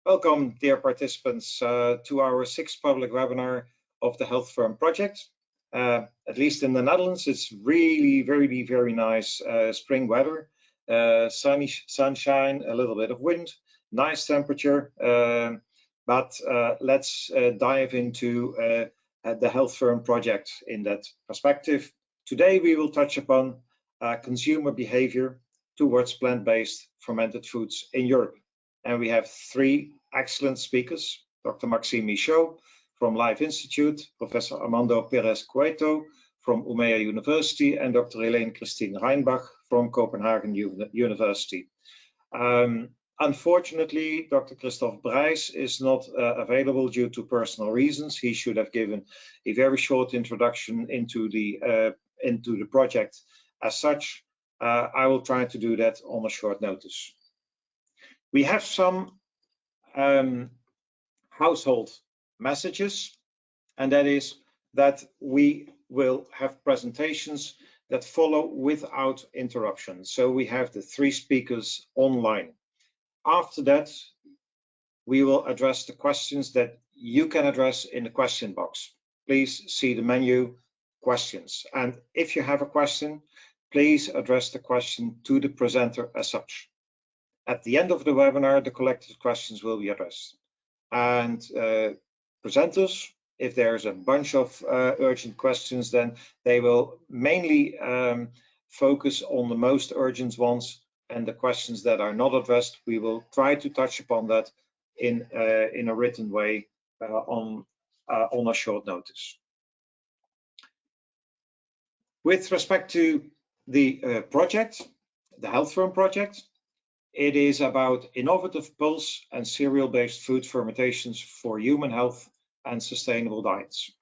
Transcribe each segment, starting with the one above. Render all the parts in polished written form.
Welcome, dear participants, to our 6th public webinar of the HealthFerm project. At least in the Netherlands, it's really very nice spring weather, sunny sunshine, a little bit of wind, nice temperature. But let's dive into the HealthFerm project in that perspective. Today, we will touch upon consumer behavior towards plant-based fermented foods in Europe. And we have 3 excellent speakers: Dr. Maxime Michaud from Life Institute, Professor Armando Perez Cueto from Umea University, and Dr. Helene Christine Reinbach from Copenhagen University. Unfortunately, Dr. Christophe Brijs is not available due to personal reasons. He should have given a very short introduction into the project as such. I will try to do that on a short notice. We have some household messages, and that is that we will have presentations that follow without interruption. So we have the 3 speakers online. After that, we will address the questions that you can address in the question box. Please see the menu questions. And if you have a question, please address the question to the presenter as such. At the end of the webinar, the collected questions will be addressed. And presenters, if there's a bunch of urgent questions, then they will mainly focus on the most urgent ones, and the questions that are not addressed, we will try to touch upon that in a written way on a short notice. With respect to the project, the HealthFerm project, it is about innovative pulse and cereal-based food fermentations for human health and sustainable diets.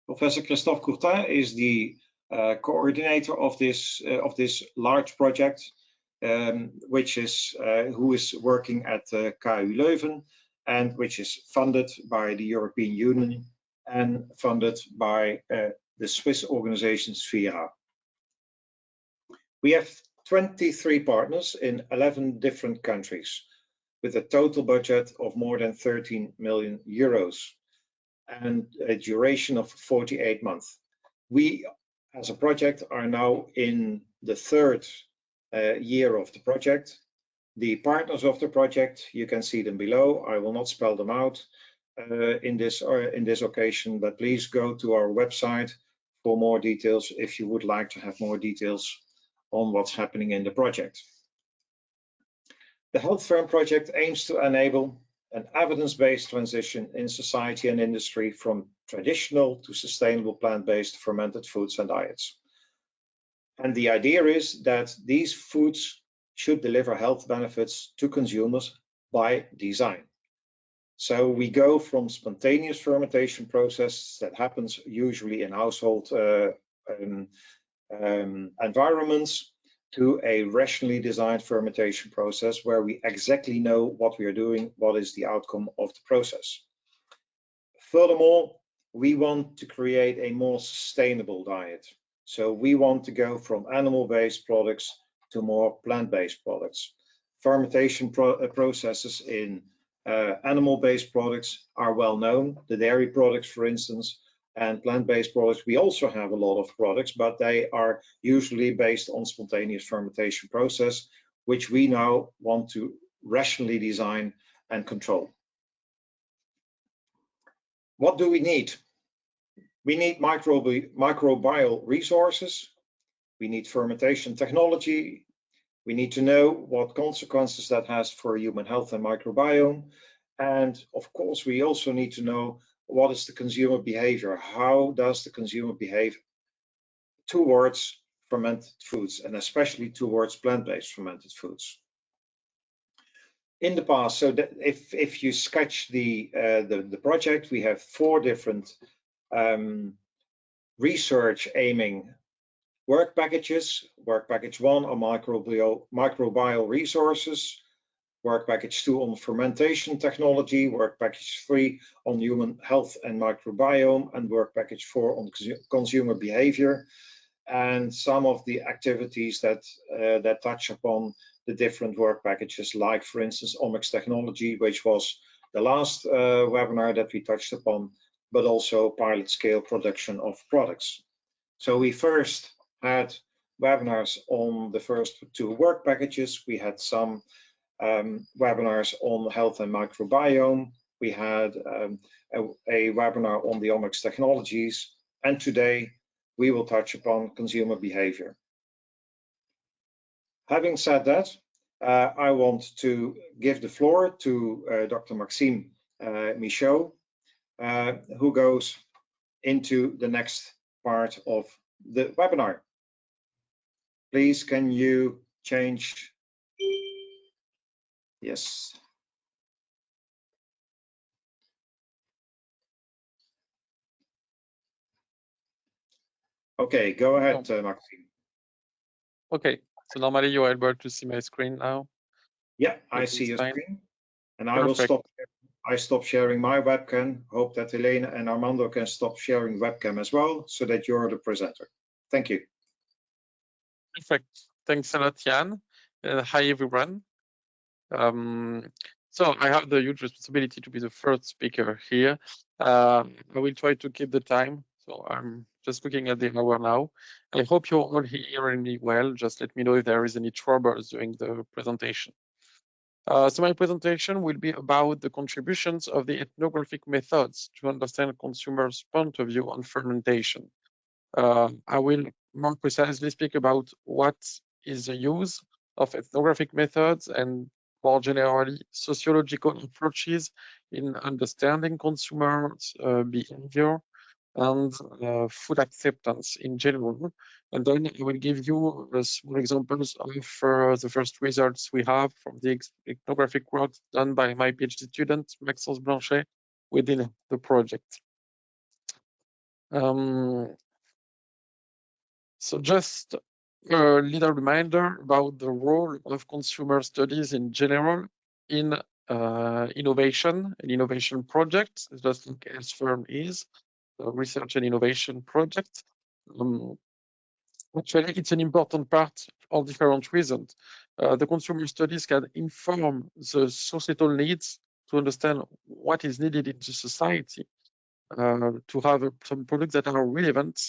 Professor Christophe Courtin is the coordinator of this large project, who is working at KU Leuven, and which is funded by the European Union and funded by the Swiss organization Sphera. We have 23 partners in 11 different countries, with a total budget of more than 13 million euros and a duration of 48 months. We, as a project, are now in the 3rd year of the project. The partners of the project, you can see them below. I will not spell them out in this occasion, but please go to our website for more details if you would like to have more details on what's happening in the project. The HealthFerm project aims to enable an evidence-based transition in society and industry from traditional to sustainable plant-based fermented foods and diets. And the idea is that these foods should deliver health benefits to consumers by design. So we go from spontaneous fermentation process that happens usually in household environments to a rationally designed fermentation process where we exactly know what we are doing, what is the outcome of the process. Furthermore, we want to create a more sustainable diet. So we want to go from animal-based products to more plant-based products. Fermentation processes in animal-based products are well known, the dairy products, for instance, and plant-based products. We also have a lot of products, but they are usually based on spontaneous fermentation process, which we now want to rationally design and control. What do we need? We need microbial resources. We need fermentation technology. We need to know what consequences that has for human health and microbiome. And of course, we also need to know what is the consumer behavior? How does the consumer behave towards fermented foods, and especially towards plant-based fermented foods? In the past, so that if you sketch the project, we have 4 different research aiming work packages. Work package 1 on microbial resources, work package 2 on fermentation technology, work package 3 on human health and microbiome, and work package 4 on consumer behavior. And some of the activities that touch upon the different work packages, like for instance omics technology, which was the last webinar that we touched upon, but also pilot scale production of products. So we first had webinars on the first 2 work packages. We had some webinars on health and microbiome. We had a webinar on the omics technologies, and today we will touch upon consumer behavior. Having said that, I want to give the floor to Dr. Maxime Michaud, who goes into the next part of the webinar. Please, can you change? Yes. Okay, go ahead, Maxime. Okay, so normally you are able to see my screen now. Yeah, I see your screen, and I will stop. I stop sharing my webcam. Hope that Elena and Armando can stop sharing webcam as well, so that you're the presenter. Thank you. Perfect. Thanks a lot, Jan. Hi, everyone. So I have the huge responsibility to be the first speaker here. I will try to keep the time. So I'm just looking at the hour now. I hope you're all hearing me well. Just let me know if there is any troubles during the presentation. So my presentation will be about the contributions of the ethnographic methods to understand consumers' point of view on fermentation. I will more precisely speak about what is the use of ethnographic methods and more generally sociological approaches in understanding consumers' behavior and food acceptance in general. And then I will give you small examples of the first results we have from the ethnographic work done by my PhD student, Maxence Blanchet, within the project. So just a little reminder about the role of consumer studies in general in innovation and innovation projects, just like HealthFerm is, a research and innovation project. Actually, it's an important part for different reasons. The consumer studies can inform the societal needs to understand what is needed in the society, to have some products that are relevant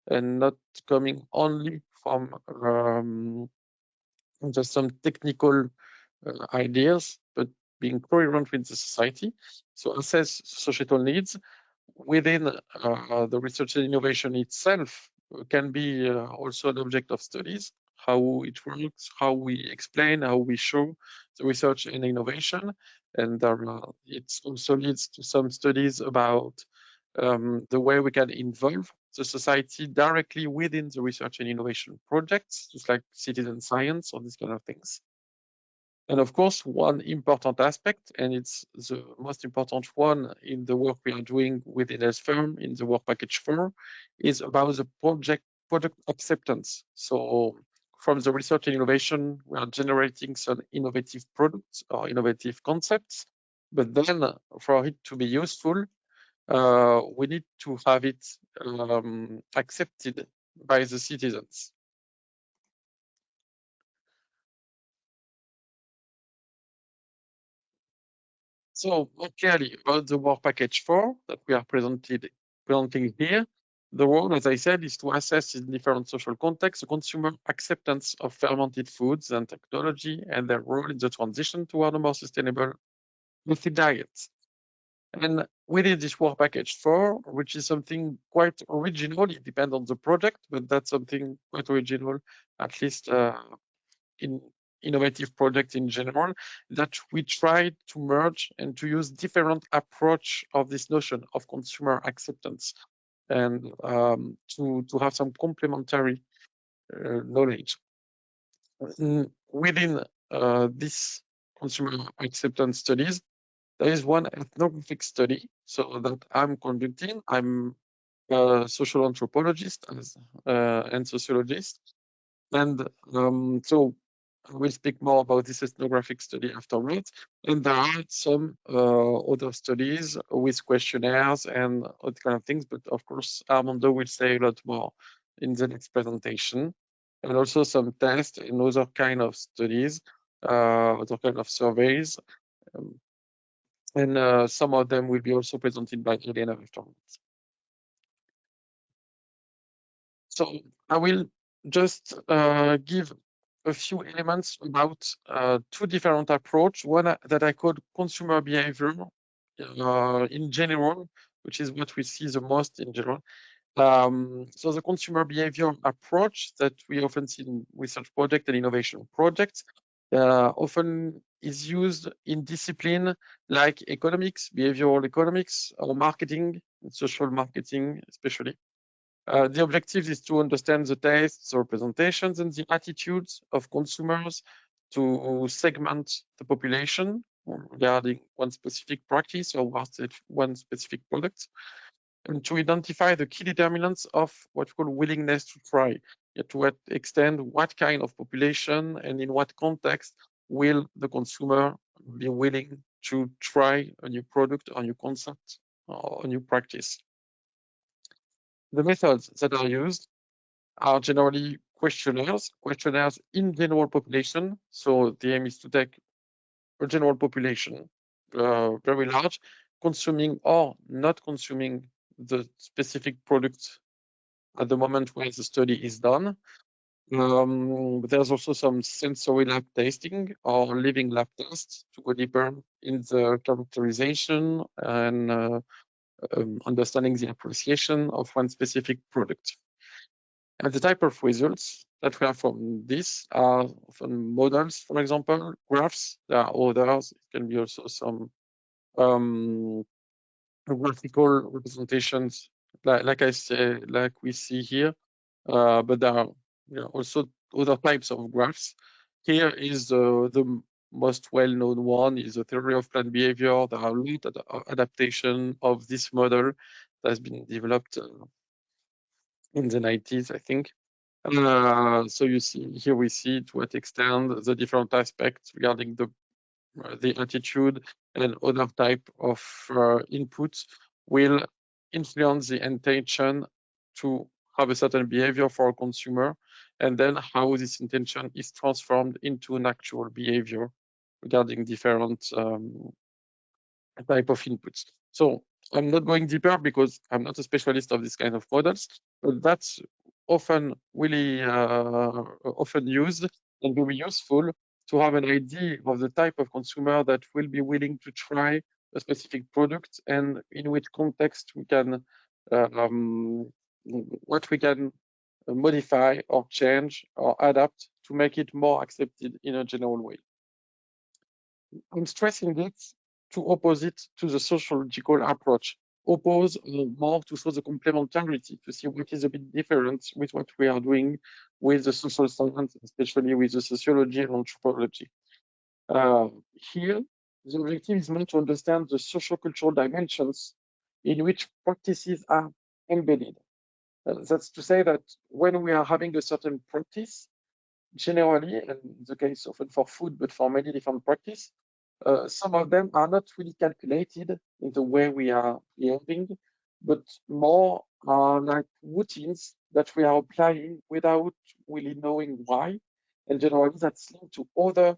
and not coming only from just some technical ideas, but being coherent with the society. So assess societal needs within the research and innovation itself can be also an object of studies, how it works, how we explain, how we show the research and innovation. And it also leads to some studies about the way we can involve the society directly within the research and innovation projects, just like citizen science or these kind of things. And of course, one important aspect, and it's the most important one in the work we are doing within HealthFerm in the work package 4, is about the project acceptance. So from the research and innovation, we are generating some innovative products or innovative concepts, but then for it to be useful, we need to have it accepted by the citizens. So more clearly about the work package 4 that we are presenting here, the role, as I said, is to assess in different social contexts the consumer acceptance of fermented foods and technology and their role in the transition toward a more sustainable, healthy diet. And within this work package 4, which is something quite original, it depends on the project, but that's something quite original, at least in innovative projects in general, that we try to merge and to use different approach of this notion of consumer acceptance and to have some complementary knowledge. Within this consumer acceptance studies, there is one ethnographic study so that I'm conducting. I'm a social anthropologist and sociologist. And so I will speak more about this ethnographic study afterwards. And there are some other studies with questionnaires and other kind of things, but of course, Armando will say a lot more in the next presentation. And also some tests and other kind of studies, other kind of surveys. And some of them will be also presented by Elena afterwards. So I will just give a few elements about two different approaches. One that I call consumer behavior in general, which is what we see the most in general. So the consumer behavior approach that we often see in research projects and innovation projects often is used in discipline like economics, behavioral economics, or marketing, social marketing especially. The objective is to understand the tastes, the representations, and the attitudes of consumers to segment the population regarding one specific practice or one specific product, and to identify the key determinants of what we call willingness to try. To what extent, what kind of population, and in what context will the consumer be willing to try a new product, or new concept, or a new practice. The methods that are used are generally questionnaires in general population. So the aim is to take a general population, very large, consuming or not consuming the specific product at the moment where the study is done. But there's also some sensory lab tasting or living lab tests to go deeper in the characterization and understanding the appreciation of one specific product. And the type of results that we have from this are from models, for example, graphs. There are others. It can be also some graphical representations, like I say, like we see here. But there are also other types of graphs. Here is the most well-known one is the theory of planned behavior. There are a lot of adaptation of this model that has been developed in the 90s, I think. So you see here, we see to what extent the different aspects regarding the attitude and other type of inputs will influence the intention to have a certain behavior for a consumer, and then how this intention is transformed into an actual behavior regarding different type of inputs. So I'm not going deeper because I'm not a specialist of this kind of models, but that's often really often used and very useful to have an idea of the type of consumer that will be willing to try a specific product, and in which context we can what we can modify or change or adapt to make it more accepted in a general way. I'm stressing it to opposite to the sociological approach, oppose more to show the complementarity, to see what is a bit different with what we are doing with the social science, especially with the sociology and anthropology. Here, the objective is meant to understand the social-cultural dimensions in which practices are embedded. That's to say that when we are having a certain practice, generally, and in the case often for food, but for many different practices, some of them are not really calculated in the way we are behaving, but more are like routines that we are applying without really knowing why. And generally, that's linked to other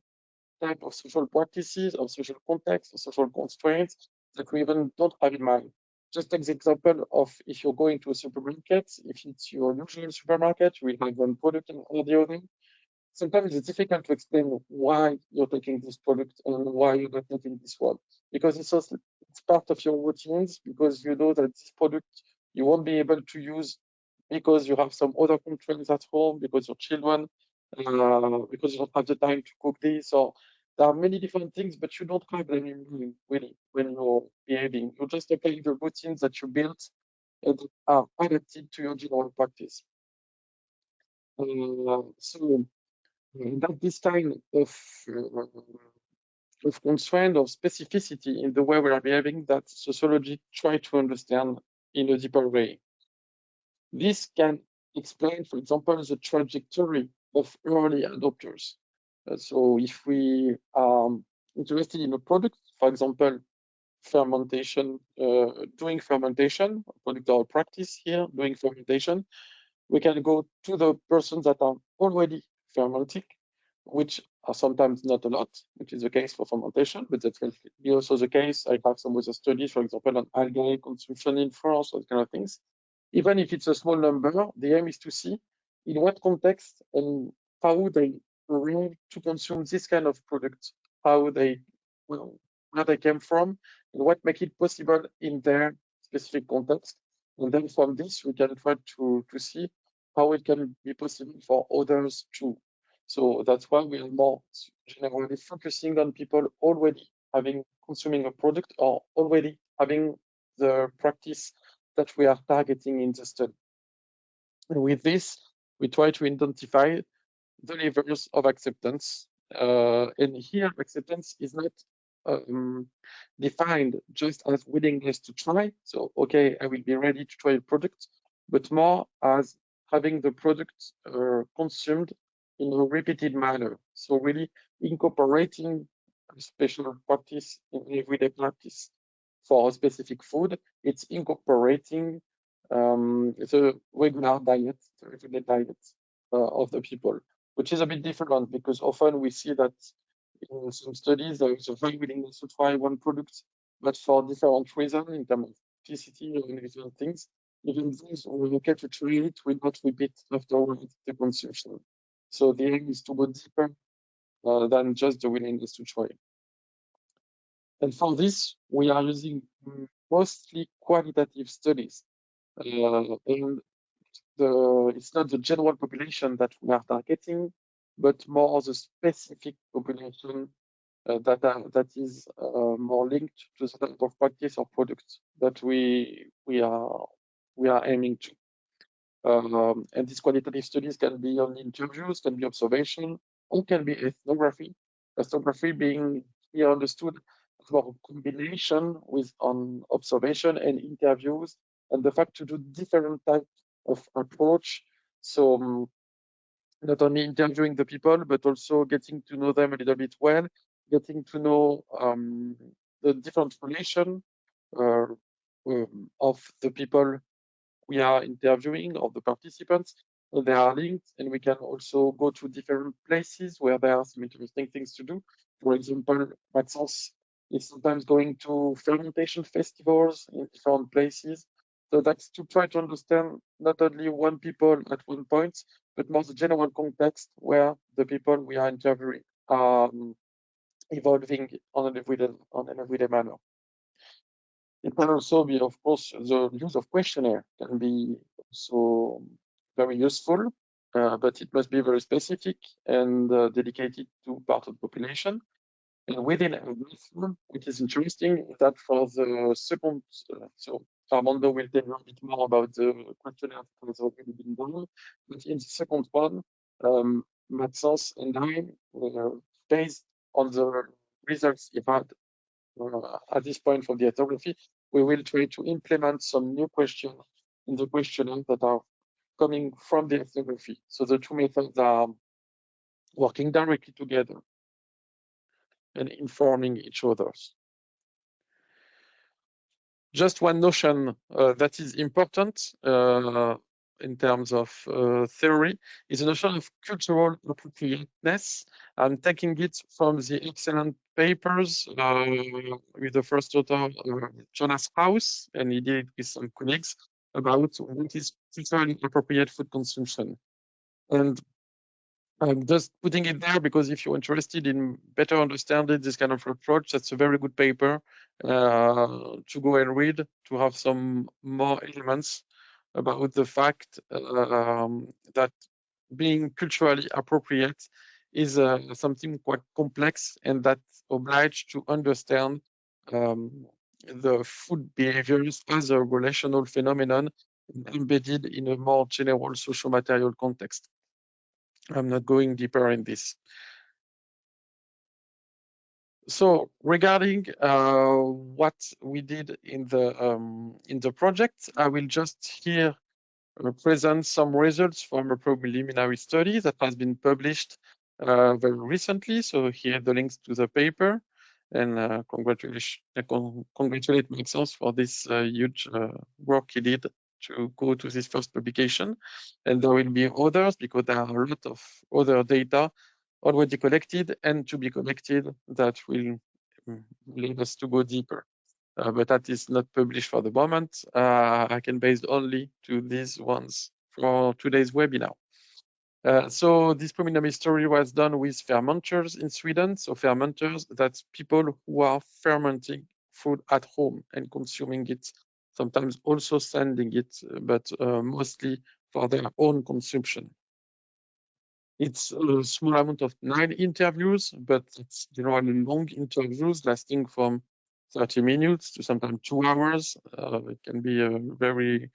type of social practices or social context or social constraints that we even don't have in mind. Just take the example of if you're going to a supermarket, if it's your usual supermarket, you will have one product or the other. Sometimes it's difficult to explain why you're taking this product and why you're not taking this one, because it's part of your routines, because you know that this product you won't be able to use because you have some other constraints at home, because your children, because you don't have the time to cook this, or there are many different things, but you don't have them in mind really when you're behaving. You're just applying the routines that you built and are adapted to your general practice. So that this kind of constraint, of specificity in the way we are behaving, that sociology try to understand in a deeper way. This can explain, for example, the trajectory of early adopters. So if we are interested in a product, for example, fermentation, doing fermentation, product or practice here, doing fermentation, we can go to the persons that are already fermenting, which are sometimes not a lot, which is the case for fermentation, but that can be also the case. I have some other studies, for example, on algae consumption in France, those kind of things. Even if it's a small number, the aim is to see in what context and how they arrive to consume this kind of product, how they, well, where they came from, and what make it possible in their specific context. And then from this, we can try to see how it can be possible for others too. So that's why we are more generally focusing on people already consuming a product or already having the practice that we are targeting in the study. And with this, we try to identify the levels of acceptance. And here, acceptance is not defined just as willingness to try. So, okay, I will be ready to try a product, but more as having the product consumed in a repeated manner. So really incorporating a special practice in everyday practice for a specific food. It's incorporating the regular diet, the everyday diet of the people, which is a bit different because often we see that in some studies there is a high willingness to try one product, but for different reasons in terms of toxicity or different things, even those who are okay to try it will not repeat afterwards the consumption. So the aim is to go deeper than just the willingness to try. And for this, we are using mostly qualitative studies. And it's not the general population that we are targeting, but more the specific population that is more linked to the type of practice or product that we are aiming to. And these qualitative studies can be on interviews, can be observation, or can be ethnography. Ethnography being here understood as more a combination with on observation and interviews, and the fact to do different types of approach. So not only interviewing the people, but also getting to know them a little bit well, getting to know the different relation of the people we are interviewing, of the participants. They are linked, and we can also go to different places where there are some interesting things to do. For example, Maxence is sometimes going to fermentation festivals in different places. So that's to try to understand not only one people at one point, but more the general context where the people we are interviewing are evolving on an everyday manner. It can also be, of course, the use of questionnaire can be also very useful, but it must be very specific and dedicated to part of the population. And within HealthFerm, it is interesting that for the second, so Armando will tell you a bit more about the questionnaire that has already been done, but in the second one, Maxence and I, based on the results he had at this point from the ethnography, we will try to implement some new questions in the questionnaire that are coming from the ethnography. So the two methods are working directly together and informing each other. Just one notion that is important in terms of theory is the notion of cultural appropriateness. I'm taking it from the excellent papers with the first author, Jonas House, and he did it with some colleagues about what is culturally appropriate food consumption. And I'm just putting it there because if you're interested in better understanding this kind of approach, that's a very good paper to go and read, to have some more elements about the fact that being culturally appropriate is something quite complex and that obliged to understand the food behaviors as a relational phenomenon embedded in a more general social material context. I'm not going deeper in this. So regarding what we did in the project, I will just here present some results from a preliminary study that has been published very recently. So here the links to the paper, and congratulate Maxence for this huge work he did to go to this first publication. And there will be others because there are a lot of other data already collected and to be collected that will lead us to go deeper. But that is not published for the moment. I can base only to these ones for today's webinar. So this preliminary story was done with fermenters in Sweden. So fermenters, that's people who are fermenting food at home and consuming it, sometimes also sending it, but mostly for their own consumption. It's a small amount of 9 interviews, but it's generally long interviews lasting from 30 minutes to sometimes 2 hours. It can be a very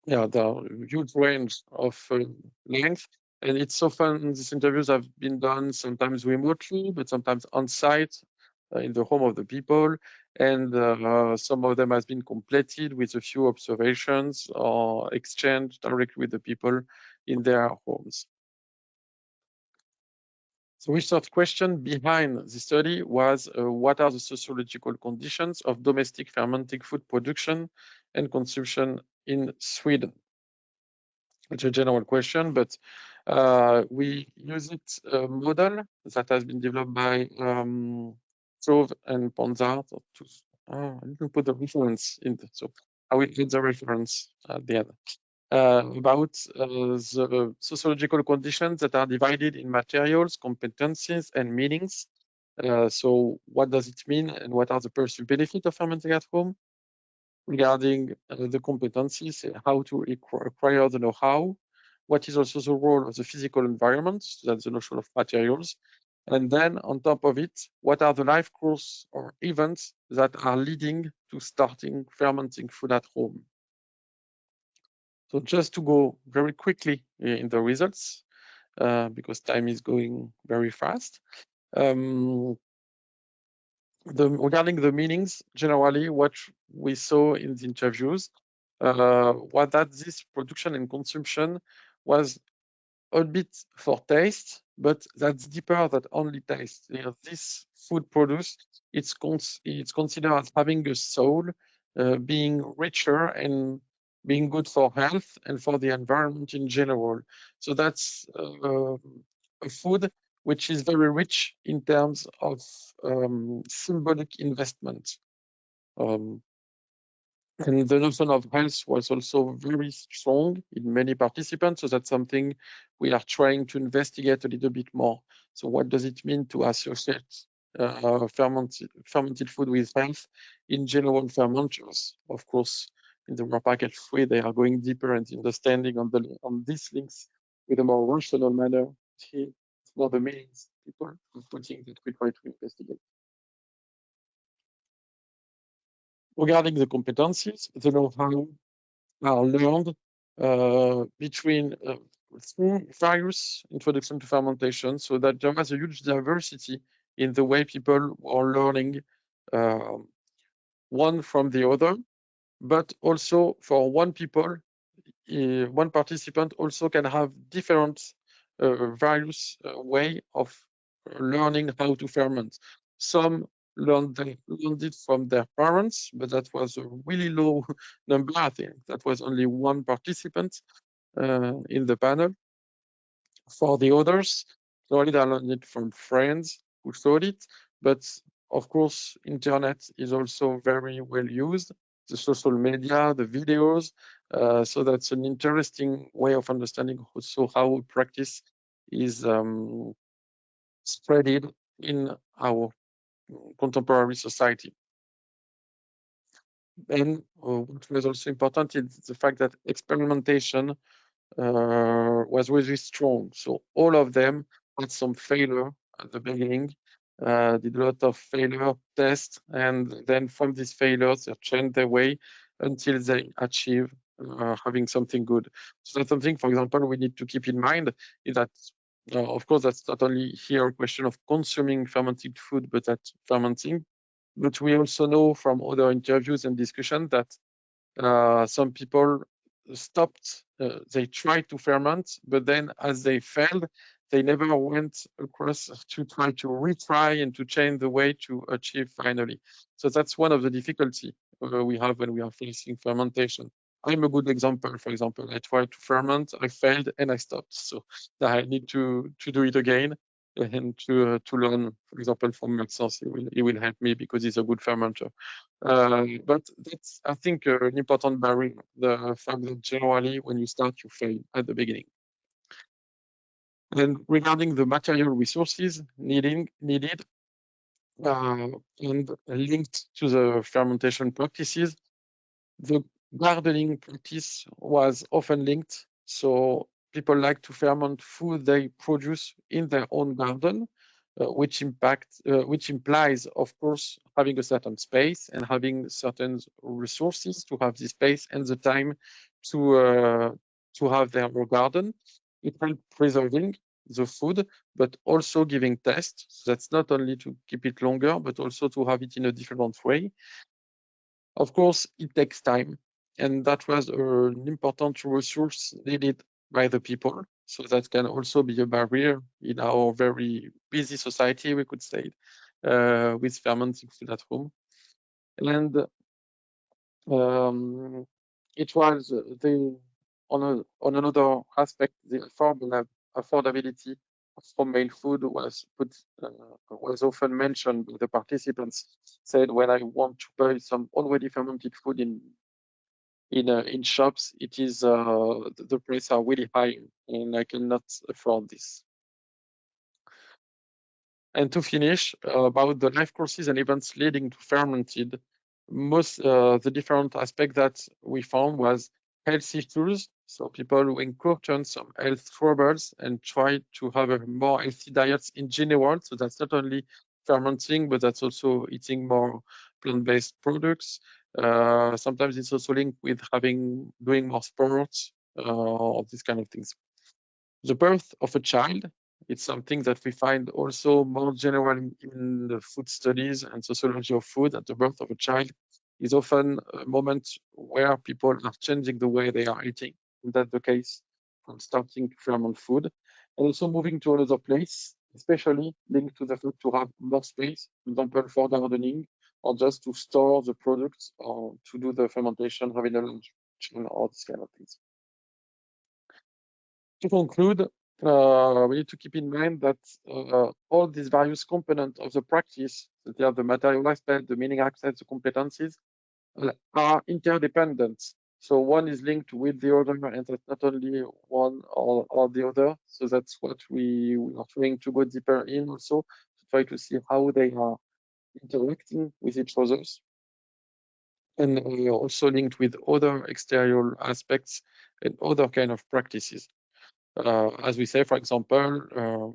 the huge range of length. And it's often, these interviews have been done sometimes remotely, but sometimes on site in the home of the people. And some of them has been completed with a few observations or exchanged directly with the people in their homes. The research question behind the study was what are the sociological conditions of domestic fermenting food production and consumption in Sweden? It's a general question, but we use it a model that has been developed by Trove and Ponzart. I didn't put the reference in there, so I will put the reference at the end. About the sociological conditions that are divided in materials, competencies, and meanings. So what does it mean and what are the perceived benefits of fermenting at home? Regarding the competencies, how to acquire the know-how, what is also the role of the physical environment, so that's the notion of materials, and then on top of it, what are the life course or events that are leading to starting fermenting food at home. So just to go very quickly in the results, because time is going very fast. Regarding the meanings, generally what we saw in the interviews was that this production and consumption was a bit for taste, but that's deeper than only taste. This food produced, it's considered as having a soul, being richer and being good for health and for the environment in general. So that's a food which is very rich in terms of symbolic investment. And the notion of health was also very strong in many participants. So that's something we are trying to investigate a little bit more. So what does it mean to associate fermented food with health in general fermenters? Of course, in the more packaged food, they are going deeper and understanding on these links with a more rational manner. It's more the meanings people putting that we try to investigate. Regarding the competencies, the know-how are learned between through various introduction to fermentation, so that there was a huge diversity in the way people are learning one from the other, but also for one participant also can have different various way of learning how to ferment. Some learned it from their parents, but that was a really low number. I think that was only one participant in the panel. For the others, probably they learned it from friends who taught it, but of course, internet is also very well used, the social media, the videos. So that's an interesting way of understanding also how practice is spreaded in our contemporary society. And what was also important is the fact that experimentation was really strong. So all of them had some failure at the beginning, did a lot of failure tests, and then from these failures, they changed their way until they achieve having something good. So that's something, for example, we need to keep in mind is that, of course, that's not only here a question of consuming fermented food, but that fermenting. But we also know from other interviews and discussions that some people stopped, they tried to ferment, but then as they failed, they never went across to try to retry and to change the way to achieve finally. So that's one of the difficulty we have when we are facing fermentation. I'm a good example. For example, I tried to ferment, I failed, and I stopped. So I need to do it again and to learn. For example, from Maxence, he will help me because he's a good fermenter. But that's, I think, an important barrier. The fact that generally, when you start, you fail at the beginning. And regarding the material resources needed and linked to the fermentation practices, the gardening practice was often linked. So people like to ferment food they produce in their own garden, which implies, of course, having a certain space and having certain resources to have the space and the time to have their own garden. It helps preserving the food, but also giving taste. So that's not only to keep it longer, but also to have it in a different way. Of course, it takes time, and that was an important resource needed by the people. So that can also be a barrier in our very busy society, we could say, with fermenting food at home. And it was on another aspect, the affordability of homemade food was often mentioned. The participants said, when I want to buy some already fermented food in shops, it is the prices are really high, and I cannot afford this. And to finish, about the life courses and events leading to fermented, most the different aspect that we found was health issues. So people who encountered some health troubles and try to have a more healthy diets in general. So that's not only fermenting, but that's also eating more plant-based products. Sometimes it's also linked with doing more sports, or these kind of things. The birth of a child, it's something that we find also more general in the food studies and sociology of food. At the birth of a child is often a moment where people are changing the way they are eating. And that's the case from starting to ferment food and also moving to another place, especially linked to the fact to have more space, for example, for gardening, or just to store the products or to do the fermentation, having a lunch or this kind of things. To conclude, we need to keep in mind that all these various components of the practice, that they are the material aspect, the meaning aspect, the competencies, are interdependent. So one is linked with the other, and that's not only one or the other. So that's what we are trying to go deeper in also, to try to see how they are interacting with each other. And also linked with other exterior aspects and other kind of practices. As we say, for example,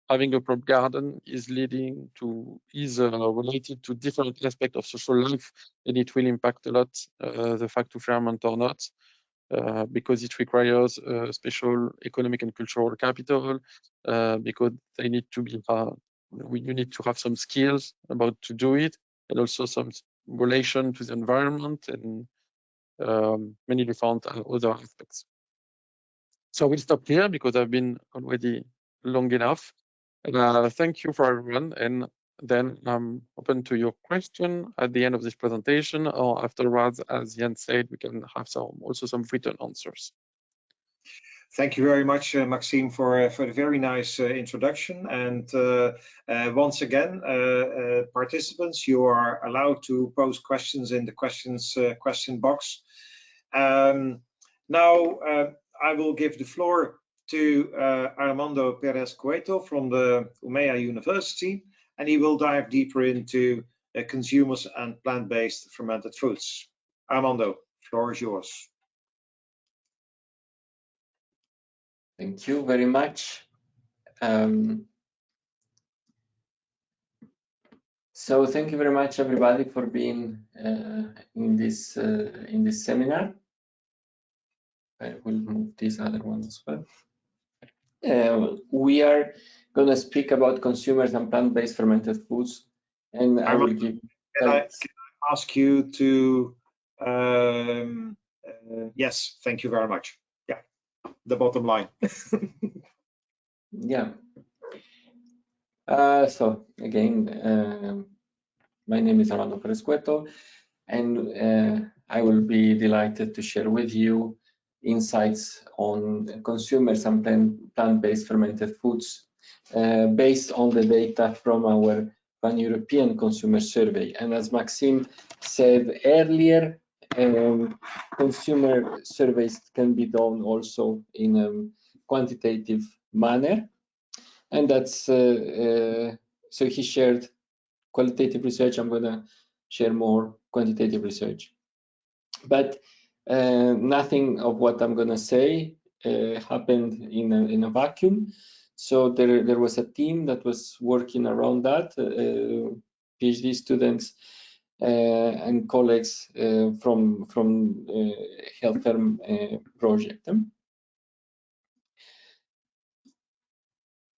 having a crop garden is related to different aspects of social life, and it will impact a lot the fact to ferment or not, because it requires special economic and cultural capital, because they need to be you need to have some skills about to do it, and also some relation to the environment and many different other aspects. So I will stop here because I've been already long enough. Thank you for everyone, and then I'm open to your question at the end of this presentation, or afterwards, as Jens said, we can have also some written answers. Thank you very much, Maxime, for the very nice introduction. And once again, participants, you are allowed to pose questions in the question box. Now, I will give the floor to Armando Perez Cueto from the Umea University, and he will dive deeper into consumers and plant-based fermented foods. Armando, floor is yours. Thank you very much. So thank you very much, everybody, for being in this seminar. I will move this other one as well. We are going to speak about consumers and plant-based fermented foods, and I will give. Can I ask you to? Yes, thank you very much. Yeah, the bottom line. Yeah. So again, my name is Armando Perez Cueto, and I will be delighted to share with you insights on consumers and plant-based fermented foods based on the data from our Pan-European Consumer Survey. And as Maxime said earlier, consumer surveys can be done also in a quantitative manner. And that's, so he shared qualitative research. I'm gonna share more quantitative research. But nothing of what I'm gonna say happened in a vacuum. So there was a team that was working around that, PhD students and colleagues from HealthFerm project.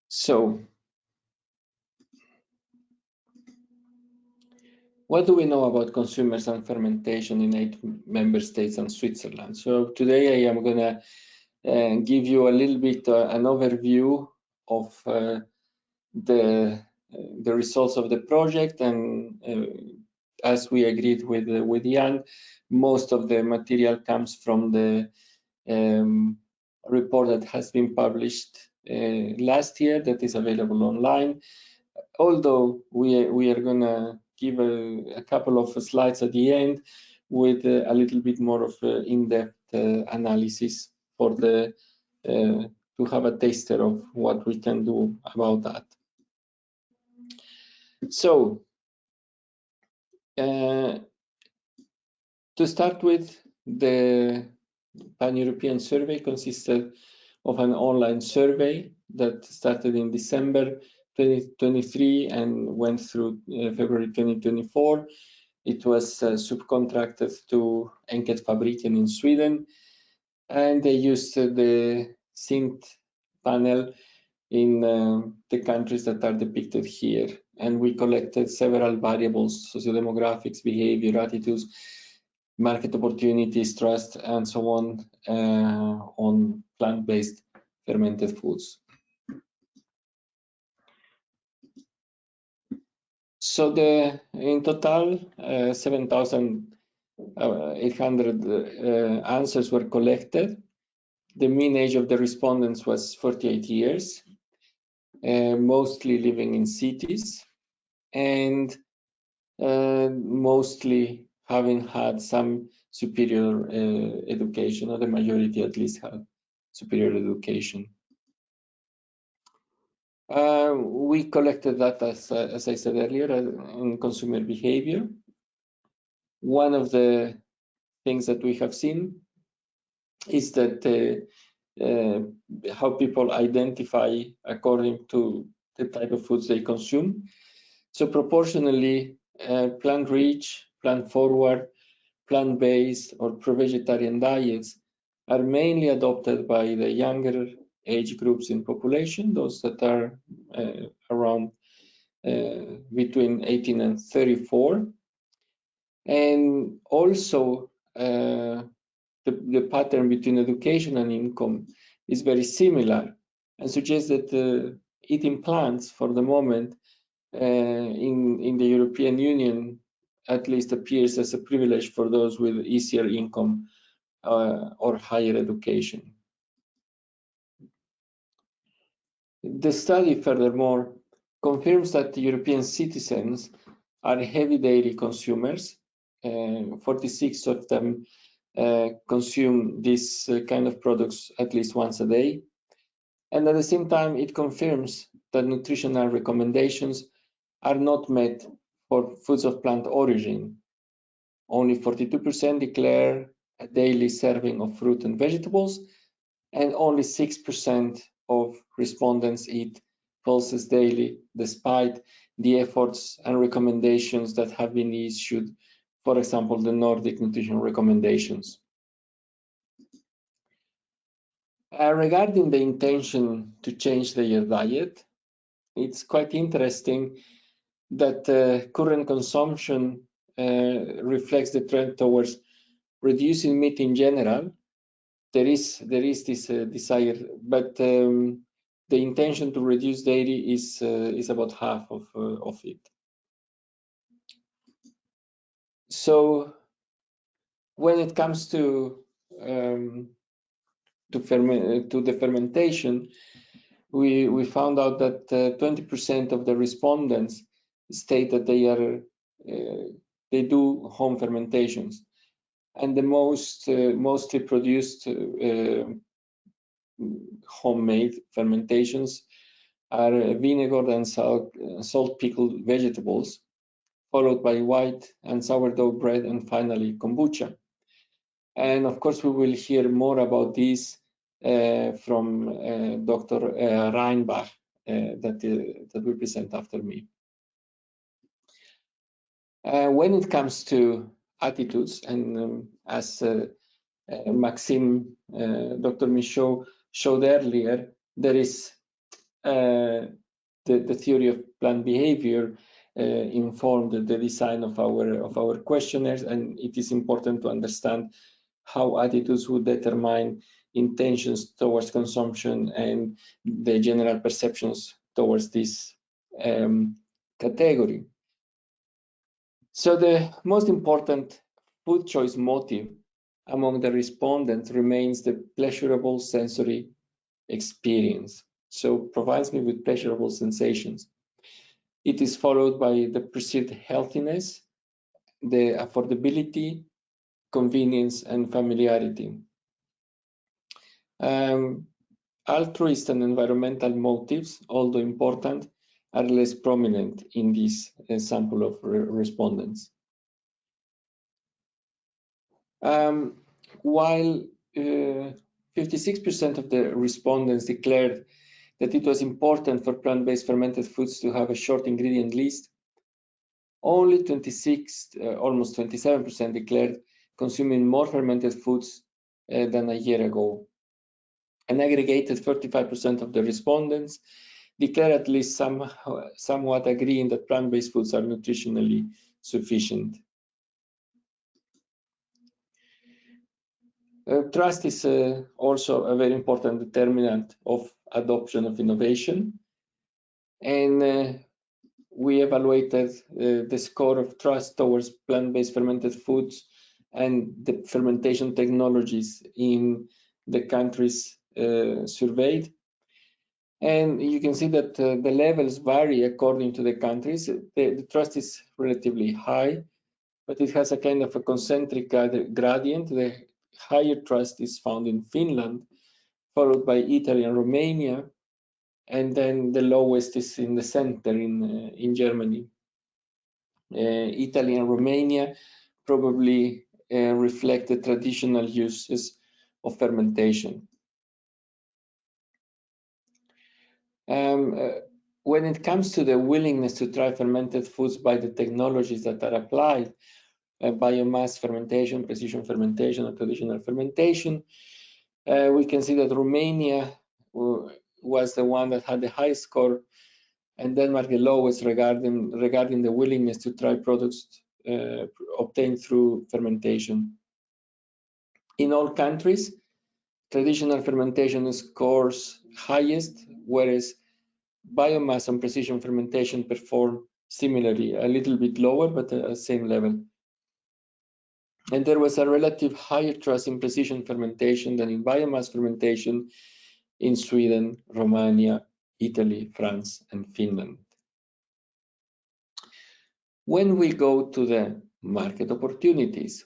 So what do we know about consumers and fermentation in 8 member states and Switzerland? So today I am gonna give you a little bit an overview of the results of the project, and as we agreed with Jan, most of the material comes from the report that has been published last year that is available online. Although we are gonna give a couple of slides at the end with a little bit more of in-depth analysis for the to have a taster of what we can do about that. So to start with, the Pan-European survey consisted of an online survey that started in December 2023 and went through February 2024. It was subcontracted to Enkät Fabriken in Sweden, and they used the SINT panel in the countries that are depicted here. And we collected several variables: sociodemographics, behavior, attitudes, market opportunities, trust, and so on plant-based fermented foods. So in total, 7,800 answers were collected. The mean age of the respondents was 48 years, mostly living in cities, and mostly having had some superior education, or the majority at least had superior education. We collected that, as I said earlier, in consumer behavior. One of the things that we have seen is that how people identify according to the type of foods they consume. So proportionally, plant-rich, plant-forward, plant-based, or pro-vegetarian diets are mainly adopted by the younger age groups in population, those that are around between 18 and 34. And also the pattern between education and income is very similar, and suggests that eating plants for the moment in the European Union at least appears as a privilege for those with easier income or higher education. The study, furthermore, confirms that the European citizens are heavy dairy consumers. 46 of them consume this kind of products at least once a day. And at the same time, it confirms that nutritional recommendations are not met for foods of plant origin. Only 42% declare a daily serving of fruit and vegetables, and only 6% of respondents eat pulses daily, despite the efforts and recommendations that have been issued, for example, the Nordic nutrition recommendations. Regarding the intention to change their diet, it's quite interesting that current consumption reflects the trend towards reducing meat in general. There is this desire, but the intention to reduce dairy is about half of it. So when it comes to the fermentation, we found out that 20% of the respondents state that they do home fermentations, and the mostly produced homemade fermentations are vinegar and salt pickled vegetables, followed by white and sourdough bread, and finally kombucha. And of course, we will hear more about this from Dr. Reinbach that will present after me. When it comes to attitudes, and as Maxime, Dr. Michaud showed earlier, there is the theory of plant behavior informed the design of our questionnaires, and it is important to understand how attitudes would determine intentions towards consumption and the general perceptions towards this category. So the most important food choice motive among the respondents remains the pleasurable sensory experience. So provides me with pleasurable sensations. It is followed by the perceived healthiness, the affordability, convenience, and familiarity. Altruist and environmental motives, although important, are less prominent in this sample of respondents. While 56% of the respondents declared that it was important for plant-based fermented foods to have a short ingredient list, only 26, almost 27% declared consuming more fermented foods than a year ago. An aggregated 35% of the respondents declare at least somewhat agreeing that plant-based foods are nutritionally sufficient. Trust is also a very important determinant of adoption of innovation, and we evaluated the score of trust towards plant-based fermented foods and the fermentation technologies in the countries surveyed. And you can see that the levels vary according to the countries. The trust is relatively high, but it has a kind of a concentric gradient. The higher trust is found in Finland, followed by Italy and Romania, and then the lowest is in the center in Germany. Italy and Romania probably reflect the traditional uses of fermentation. When it comes to the willingness to try fermented foods by the technologies that are applied, biomass fermentation, precision fermentation, or traditional fermentation, we can see that Romania was the one that had the highest score, and Denmark the lowest regarding the willingness to try products obtained through fermentation. In all countries, traditional fermentation scores highest, whereas biomass and precision fermentation perform similarly, a little bit lower, but at the same level. And there was a relative higher trust in precision fermentation than in biomass fermentation in Sweden, Romania, Italy, France, and Finland. When we go to the market opportunities,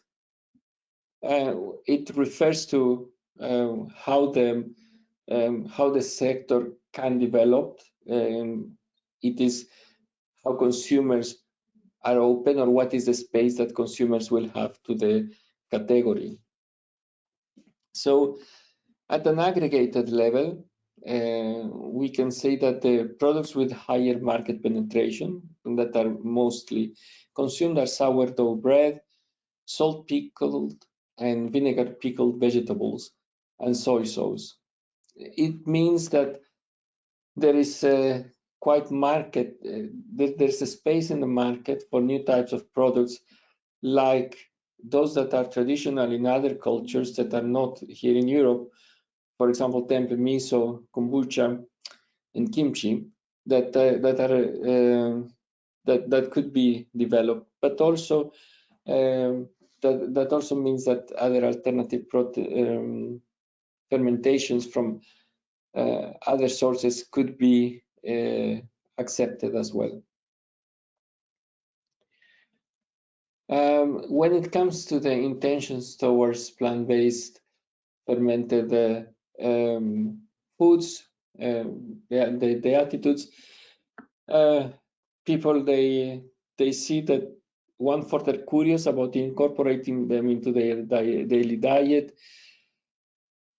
it refers to how the sector can develop. It is how consumers are open, or what is the space that consumers will have to the category. So at an aggregated level, we can say that the products with higher market penetration and that are mostly consumed are sourdough bread, salt pickled and vinegar pickled vegetables, and soy sauce. It means that there is a there's a space in the market for new types of products, like those that are traditional in other cultures that are not here in Europe. For example, tempeh, miso, kombucha, and kimchi that could be developed, but also that also means that other alternative fermentations from other sources could be accepted as well. When it comes to the intentions towards plant-based fermented foods, the attitudes, people they see that one-fourth are curious about incorporating them into their daily diet.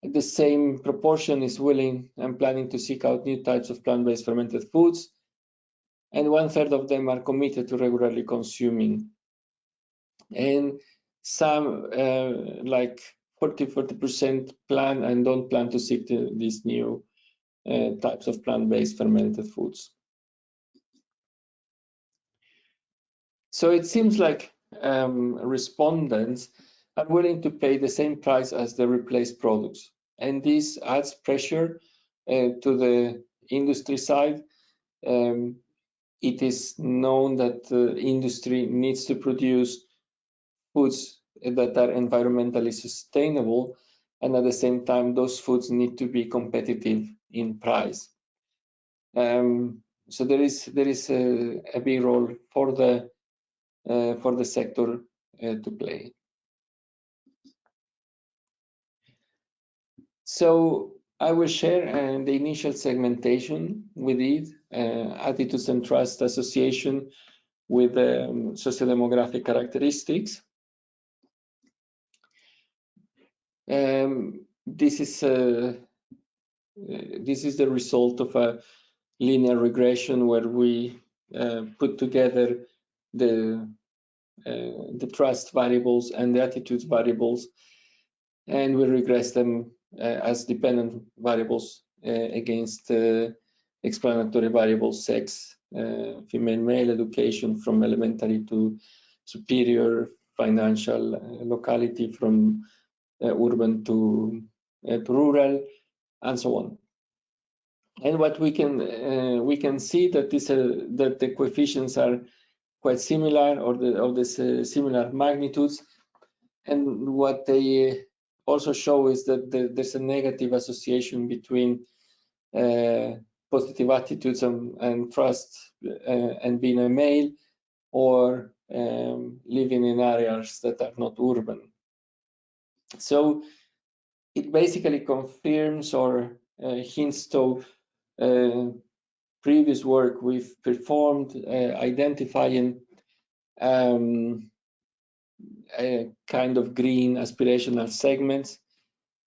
The same proportion is willing and planning to seek out new types of plant-based fermented foods, and one-third of them are committed to regularly consuming. And some, like 40% plan and don't plan to seek these new types of plant-based fermented foods. So it seems like respondents are willing to pay the same price as the replaced products, and this adds pressure to the industry side. It is known that the industry needs to produce foods that are environmentally sustainable, and at the same time those foods need to be competitive in price. So there is a big role for the sector to play. So I will share the initial segmentation we did, attitudes and trust association with sociodemographic characteristics. This is the result of a linear regression where we put together the trust variables and the attitudes variables, and we regress them as dependent variables against explanatory variables: sex, female, male, education from elementary to superior, financial, locality from urban to rural, and so on. And what we can see that that the coefficients are quite similar, or of the similar magnitudes. And what they also show is that there's a negative association between positive attitudes and trust and being a male, or living in areas that are not urban. So it basically confirms or hints to previous work we've performed identifying a kind of green aspirational segments.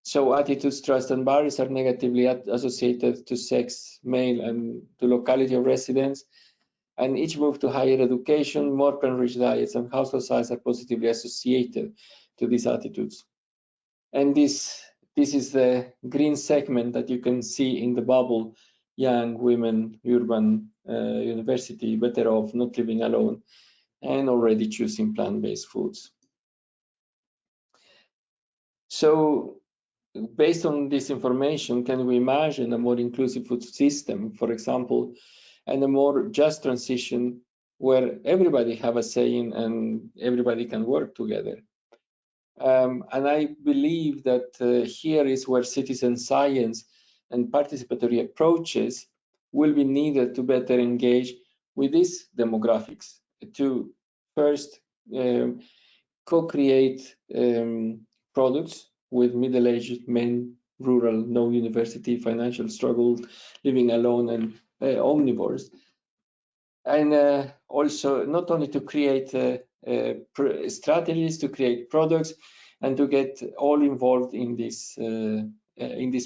So attitudes, trust, and barriers are negatively associated to sex, male, and to locality of residence. And each move to higher education, more plant-rich diets, and household size are positively associated to these attitudes. And this is the green segment that you can see in the bubble: young, women, urban, university, better off, not living alone, and already choosing plant-based foods. So based on this information, can we imagine a more inclusive food system, for example, and a more just transition where everybody have a say in and everybody can work together? And I believe that here is where citizen science and participatory approaches will be needed to better engage with these demographics, to first co-create products with middle-aged men, rural, no university, financial struggle, living alone, and omnivores. And also not only to create strategies to create products and to get all involved in this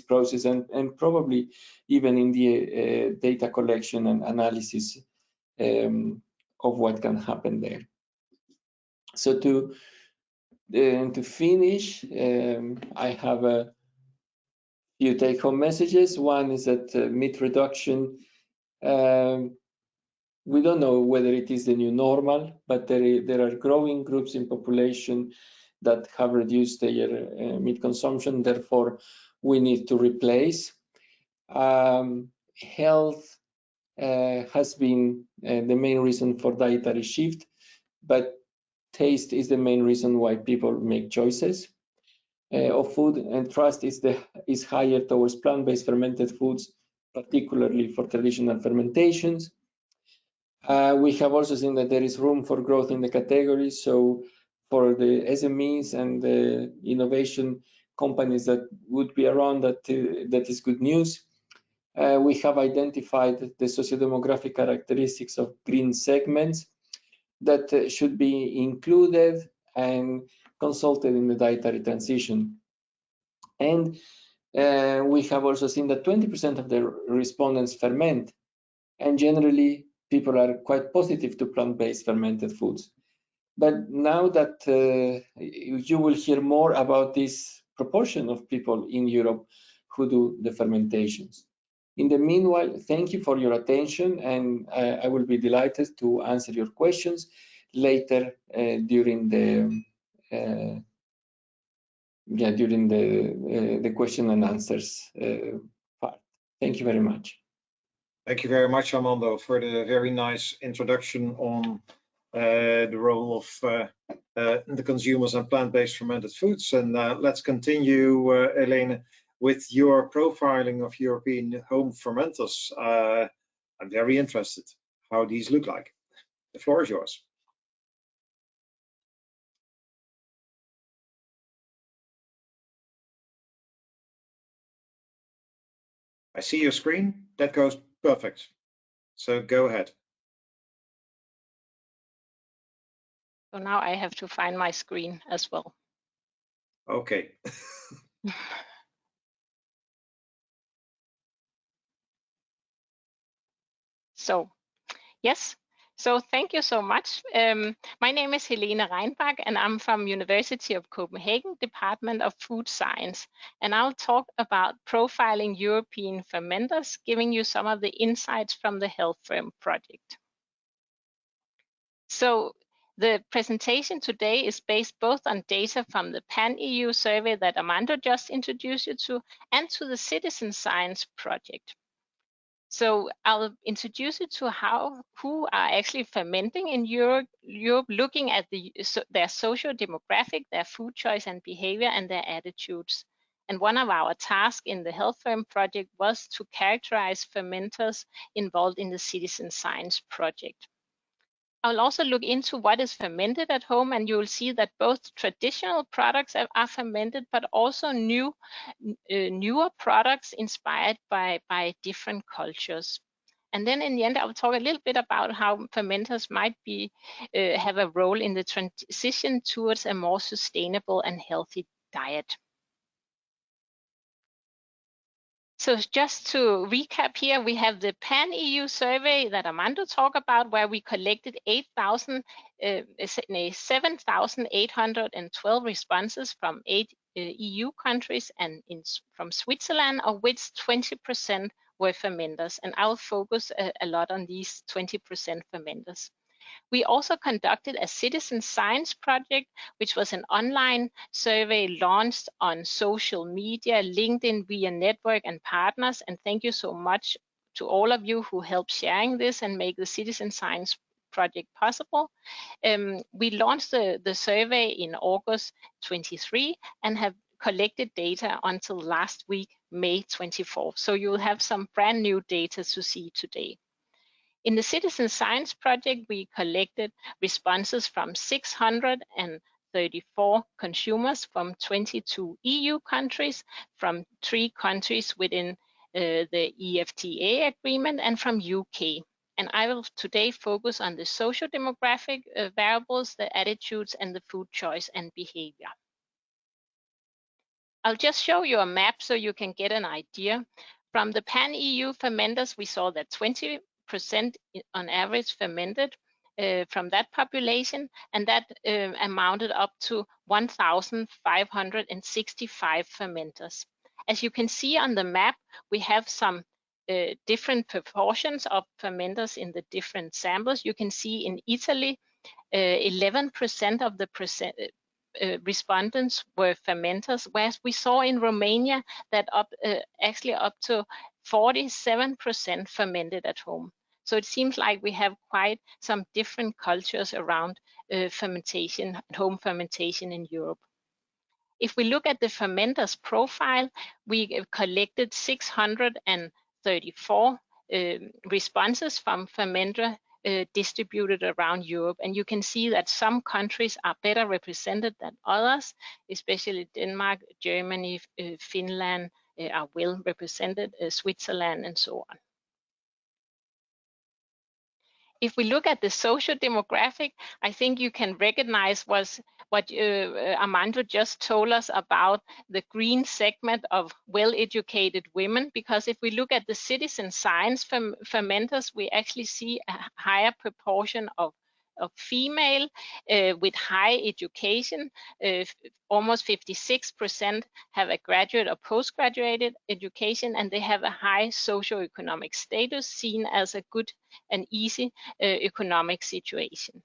process, and probably even in the data collection and analysis of what can happen there. So to finish, I have a few take-home messages. One is that meat reduction, we don't know whether it is the new normal, but there are growing groups in population that have reduced their meat consumption. Therefore, we need to replace. Health has been the main reason for dietary shift, but taste is the main reason why people make choices of food, and trust is higher towards plant-based fermented foods, particularly for traditional fermentations. We have also seen that there is room for growth in the category. So for the SMEs and the innovation companies that would be around, that is good news. We have identified the sociodemographic characteristics of green segments that should be included and consulted in the dietary transition. And we have also seen that 20% of the respondents ferment, and generally people are quite positive to plant-based fermented foods. But now that you will hear more about this proportion of people in Europe who do the fermentations. In the meanwhile, thank you for your attention, and I will be delighted to answer your questions later during the question and answers part. Thank you very much. Thank you very much, Armando, for the very nice introduction on the role of the consumers and plant-based fermented foods. And let's continue, Elena, with your profiling of European home fermenters. I'm very interested how these look like. The floor is yours. I see your screen. That goes perfect. So go ahead. So now I have to find my screen as well. Okay. So, yes. So thank you so much. My name is Helene Reinbach, and I'm from University of Copenhagen, Department of Food Science. And I'll talk about profiling European fermenters, giving you some of the insights from the HealthFerm project. So the presentation today is based both on data from the Pan-EU survey that Armando just introduced you to, and to the Citizen Science project. So I'll introduce you to who are actually fermenting in Europe, looking at their social demographic, their food choice and behavior, and their attitudes. And one of our tasks in the HealthFerm project was to characterize fermenters involved in the Citizen Science project. I'll also look into what is fermented at home, and you'll see that both traditional products are fermented, but also newer products inspired by different cultures. And then in the end, I'll talk a little bit about how fermenters might have a role in the transition towards a more sustainable and healthy diet. So just to recap here, we have the Pan-EU survey that Armando talked about, where we collected 7,812 responses from 8 EU countries and from Switzerland, of which 20% were fermenters. And I'll focus a lot on these 20% fermenters. We also conducted a citizen science project, which was an online survey launched on social media, LinkedIn, via network and partners. And thank you so much to all of you who helped sharing this and make the citizen science project possible. We launched the survey in August 23 and have collected data until last week, May 24. So you'll have some brand new data to see today. In the Citizen Science project, we collected responses from 634 consumers from 22 EU countries, from 3 countries within the EFTA agreement, and from UK. And I will today focus on the social demographic variables, the attitudes, and the food choice and behavior. I'll just show you a map so you can get an idea. From the Pan-EU fermenters, we saw that 20% on average fermented from that population, and that amounted up to 1,565 fermenters. As you can see on the map, we have some different proportions of fermenters in the different samples. You can see in Italy, 11% of the respondents were fermenters, whereas we saw in Romania that actually up to 47% fermented at home. So it seems like we have quite some different cultures around fermentation, home fermentation in Europe. If we look at the fermenters profile, we collected 634 responses from fermenter distributed around Europe. And you can see that some countries are better represented than others, especially Denmark, Germany, Finland are well represented, Switzerland, and so on. If we look at the social demographic, I think you can recognize what Armando just told us about the green segment of well-educated women, because if we look at the citizen science fermenters, we actually see a higher proportion of female with high education. Almost 56% have a graduate or postgraduate education, and they have a high socioeconomic status, seen as a good and easy economic situation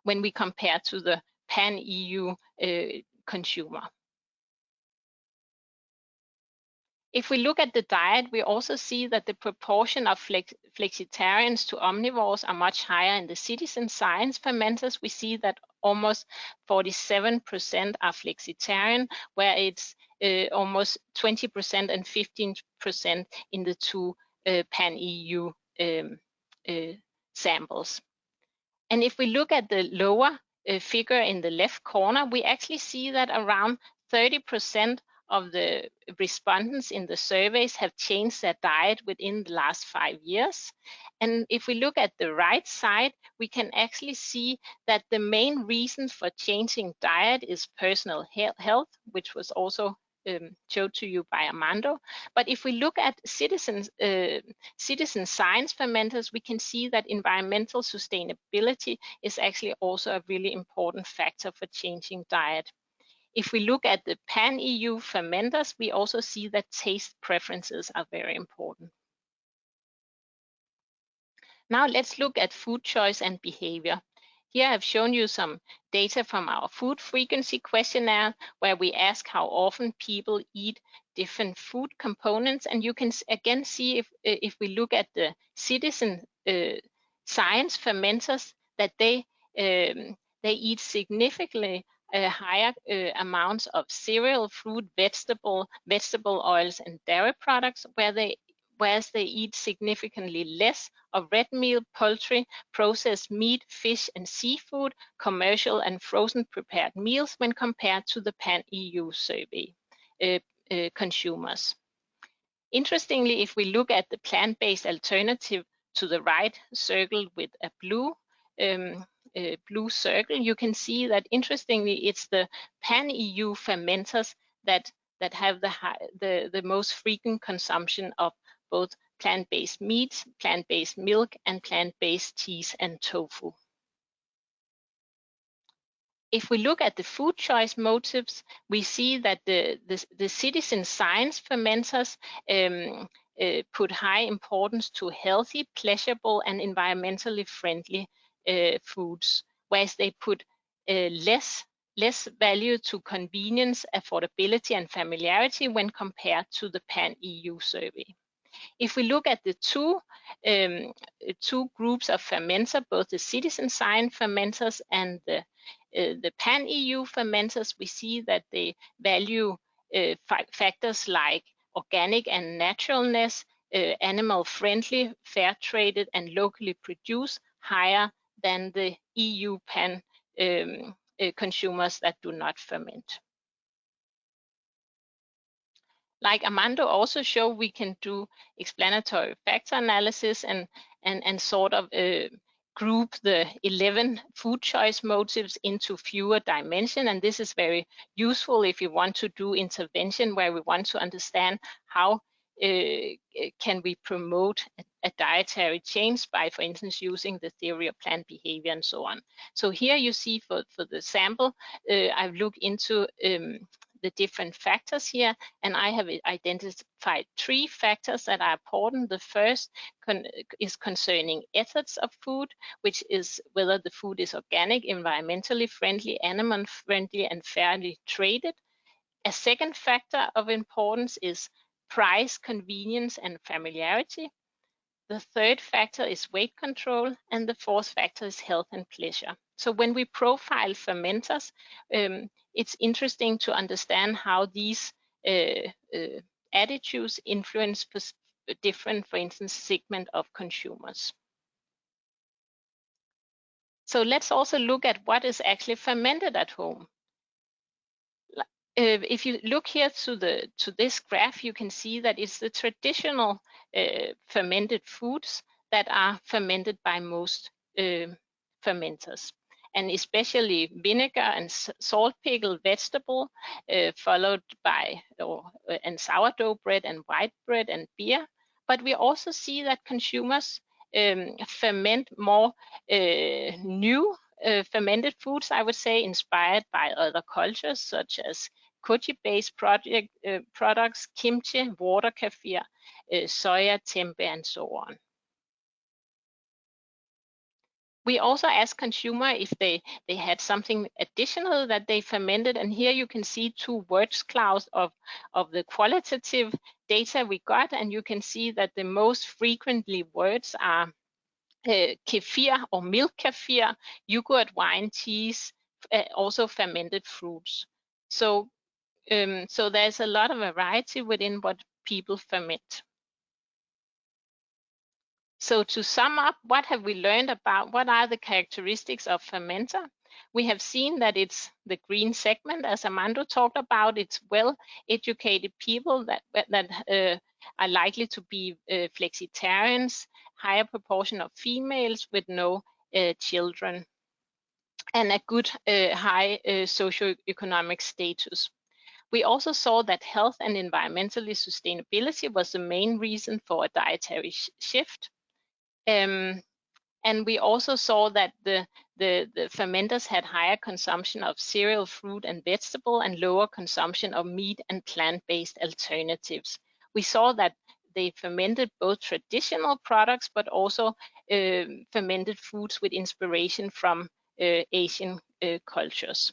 when we compare to the pan-EU consumer. If we look at the diet, we also see that the proportion of flexitarians to omnivores are much higher in the citizen science fermenters. We see that almost 47% are flexitarian, where it's almost 20% and 15% in the two pan-EU samples. And if we look at the lower figure in the left corner, we actually see that around 30% of the respondents in the surveys have changed their diet within the last 5 years. And if we look at the right side, we can actually see that the main reason for changing diet is personal health, which was also showed to you by Armando. But if we look at citizen science fermenters, we can see that environmental sustainability is actually also a really important factor for changing diet. If we look at the pan-EU fermenters, we also see that taste preferences are very important. Now let's look at food choice and behavior. Here I've shown you some data from our food frequency questionnaire, where we ask how often people eat different food components. And you can again see if we look at the citizen science fermenters, that they eat significantly higher amounts of cereal, fruit, vegetable oils, and dairy products, whereas they eat significantly less of red meat, poultry, processed meat, fish, and seafood, commercial and frozen prepared meals when compared to the pan-EU survey consumers. Interestingly, if we look at the plant-based alternative to the right, circled with a blue circle, you can see that interestingly, it's the pan-EU fermenters that have the most frequent consumption of both plant-based meats, plant-based milk, and plant-based cheese and tofu. If we look at the food choice motives, we see that the citizen science fermenters put high importance to healthy, pleasurable, and environmentally friendly foods, whereas they put less value to convenience, affordability, and familiarity when compared to the pan-EU survey. If we look at the two groups of fermenter, both the citizen science fermenters and the pan-EU fermenters, we see that they value factors like organic and naturalness, animal friendly, fair traded, and locally produced higher than the EU pan consumers that do not ferment. Like Armando also showed, we can do explanatory factor analysis and sort of group the 11 food choice motives into fewer dimensions. And this is very useful if you want to do intervention where we want to understand how can we promote a dietary change by, for instance, using the theory of plant behavior and so on. So here you see for the sample, I've looked into the different factors here, and I have identified 3 factors that are important. The first is concerning ethics of food, which is whether the food is organic, environmentally friendly, animal friendly, and fairly traded. A second factor of importance is price, convenience, and familiarity. The third factor is weight control, and the fourth factor is health and pleasure. So when we profile fermenters, it's interesting to understand how these attitudes influence different, for instance, segment of consumers. So let's also look at what is actually fermented at home. If you look here to this graph, you can see that it's the traditional fermented foods that are fermented by most fermenters, and especially vinegar and salt pickled vegetable, followed by and sourdough bread and white bread and beer. But we also see that consumers ferment more new fermented foods, I would say, inspired by other cultures such as koji-based products, kimchi, water kefir, soya, tempeh, and so on. We also asked consumer if they had something additional that they fermented, and here you can see two words clouds of the qualitative data we got, and you can see that the most frequently words are kefir or milk kefir, yogurt, wine, cheese, also fermented fruits. So there's a lot of variety within what people ferment. So to sum up, what have we learned about what are the characteristics of fermenter? We have seen that it's the green segment, as Armando talked about. It's well-educated people that are likely to be flexitarians, higher proportion of females with no children, and a good high socioeconomic status. We also saw that health and environmentally sustainability was the main reason for a dietary shift. And we also saw that the fermenters had higher consumption of cereal, fruit, and vegetable, and lower consumption of meat and plant-based alternatives. We saw that they fermented both traditional products, but also fermented foods with inspiration from Asian cultures.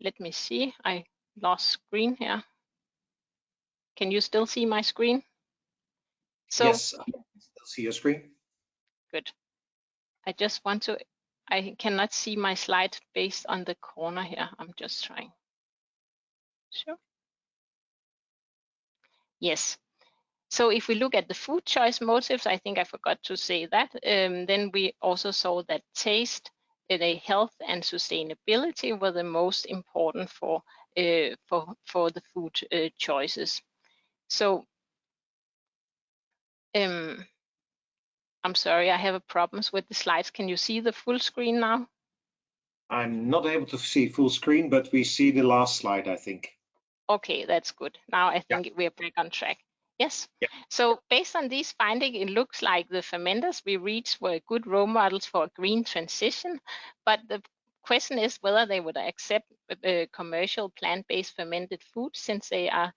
Let me see, I lost screen here. Can you still see my screen? So, yes, I can still see your screen. Good. I just want to, I cannot see my slide based on the corner here. I'm just trying. Sure. Yes. So if we look at the food choice motives, I think I forgot to say that, then we also saw that taste, health and sustainability were the most important for the food choices. So I'm sorry, I have problems with the slides. Can you see the full screen now? I'm not able to see full screen, but we see the last slide, I think. Okay, that's good. Now I think we're back on track. Yes. Yeah. So based on these findings, it looks like the fermenters we reached were good role models for a green transition, but the question is whether they would accept commercial plant-based fermented foods, since they are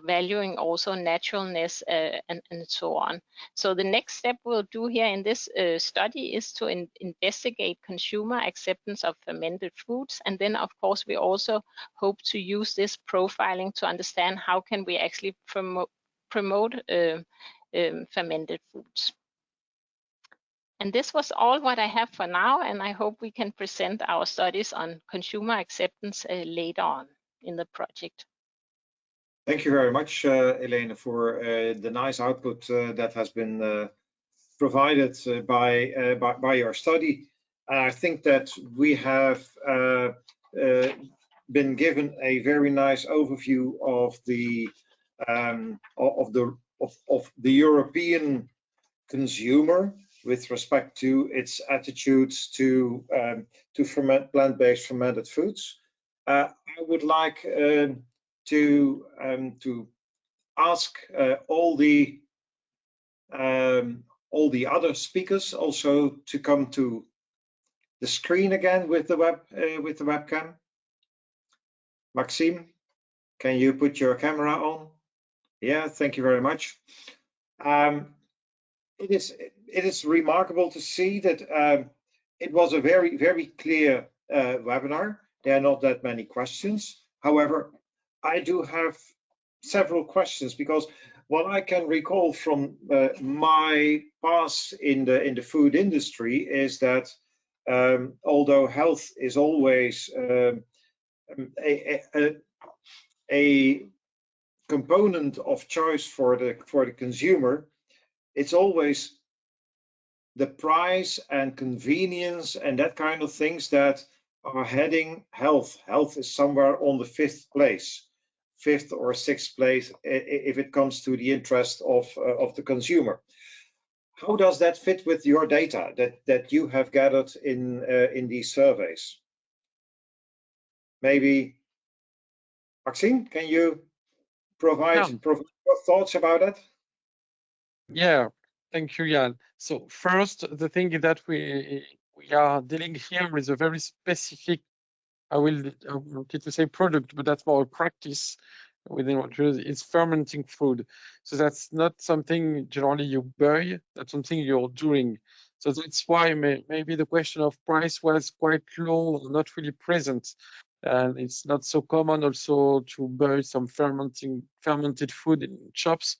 valuing also naturalness and so on. So the next step we'll do here in this study is to investigate consumer acceptance of fermented foods, and then of course we also hope to use this profiling to understand how can we actually promote fermented foods. And this was all what I have for now, and I hope we can present our studies on consumer acceptance later on in the project. Thank you very much, Helene, for the nice output that has been provided by your study. I think that we have been given a very nice overview of the European consumer with respect to its attitudes to plant-based fermented foods. I would like to ask all the other speakers also to come to the screen again with the webcam. Maxime, can you put your camera on? Yeah, thank you very much. It is remarkable to see that it was a very, very clear webinar. There are not that many questions. However, I do have several questions, because what I can recall from my past in the food industry is that although health is always a component of choice for the consumer, it's always the price and convenience and that kind of things that are heading health. Health is somewhere on the fifth or sixth place if it comes to the interest of the consumer. How does that fit with your data that you have gathered in these surveys? Maybe Maxime, can you provide your thoughts about that? Yeah, thank you, Jan. So first, the thing is that we are dealing here with a very specific, I wanted to say product, but that's more a practice within what is fermenting food. So that's not something generally you buy, that's something you're doing. So that's why maybe the question of price was quite low, not really present. And it's not so common also to buy some fermented food in shops.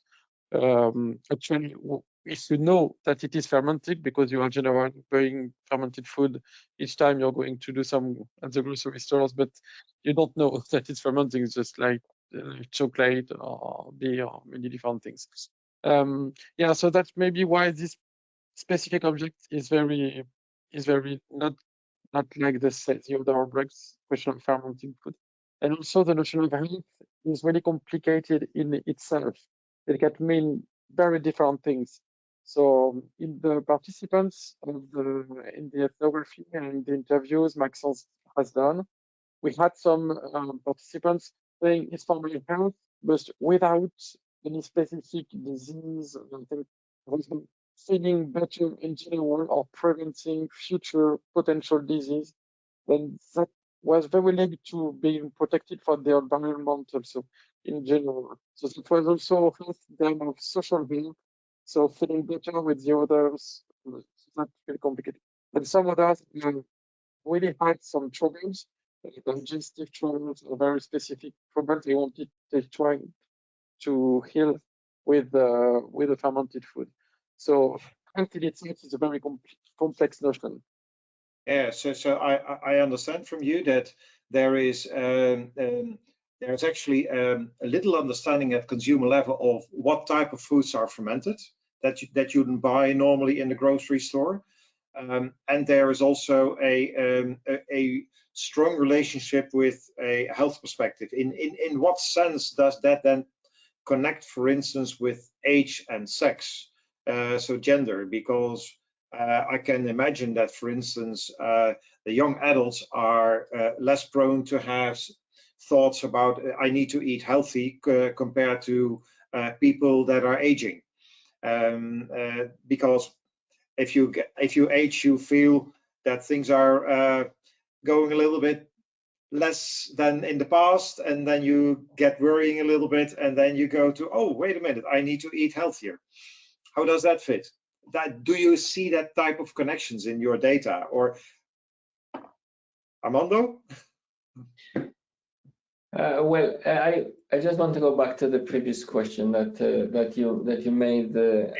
Actually, if you know that it is fermented, because you are generally buying fermented food each time you're going to do some at the grocery stores, but you don't know that it's fermenting, it's just like chocolate or beer or many different things. Yeah, so that's maybe why this specific object is very not like the other objects, question of fermenting food. And also the notion of health is very complicated in itself. It can mean very different things. So in the participants in the ethnography and the interviews Maxence has done, we had some participants saying it's for my health, but without any specific disease, feeling better in general or preventing future potential disease, then that was very linked to being protected for the environment also in general. So it was also health in terms of social health, so feeling better with the others. It's not very complicated. And some others really had some troubles, digestive troubles, very specific problems they wanted to try to heal with the fermented food. So health in itself is a very complex notion. Yeah, so I understand from you that there's actually a little understanding at consumer level of what type of foods are fermented that you wouldn't buy normally in the grocery store, and there is also a strong relationship with a health perspective. In what sense does that then connect, for instance, with age and sex, so gender? Because I can imagine that, for instance, the young adults are less prone to have thoughts about I need to eat healthy compared to people that are aging, because if you age, you feel that things are going a little bit less than in the past, and then you get worrying a little bit, and then you go to, oh, wait a minute, I need to eat healthier. How does that fit? Do you see that type of connections in your data? Or Armando? Well, I just want to go back to the previous question that you made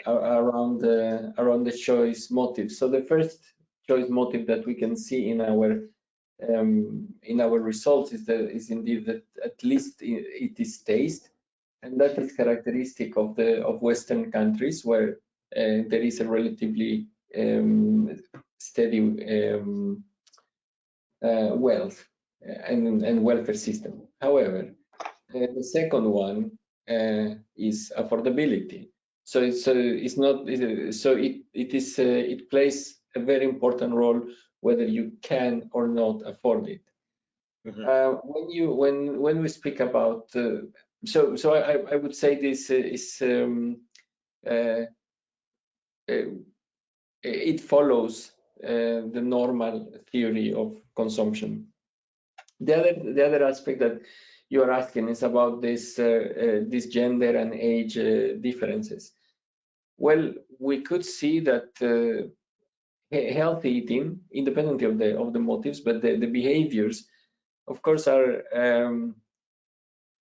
around the choice motive. So the first choice motive that we can see in our results is indeed that at least it is taste, and that is characteristic of Western countries where there is a relatively steady wealth and welfare system. However, the second one is affordability. So it's not so it plays a very important role whether you can or not afford it. Mm-hmm. When we speak about so I would say this is it follows the normal theory of consumption. The other aspect that you are asking is about this gender and age differences. Well, we could see that healthy eating, independently of the motives, but the behaviors, of course, are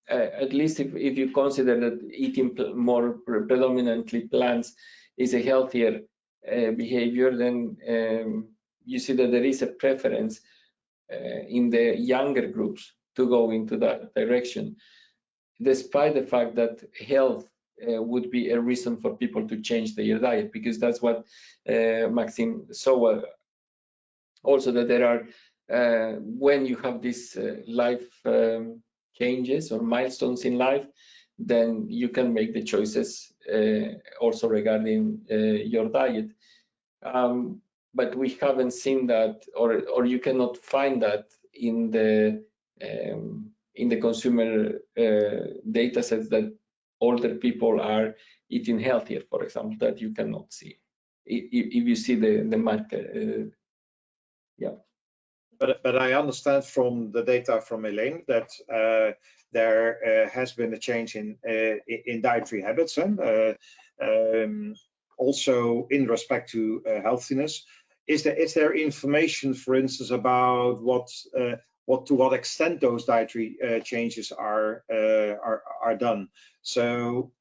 at least if you consider that eating more predominantly plants is a healthier behavior, then you see that there is a preference in the younger groups to go into that direction, despite the fact that health would be a reason for people to change their diet, because that's what Maxime saw also, that there are when you have these life changes or milestones in life, then you can make the choices also regarding your diet. But we haven't seen that, or you cannot find that in the consumer data sets that older people are eating healthier, for example, that you cannot see if you see the market. Yeah. But I understand from the data from Elaine that there has been a change in dietary habits, and also in respect to healthiness. Is there information, for instance, about to what extent those dietary changes are done? So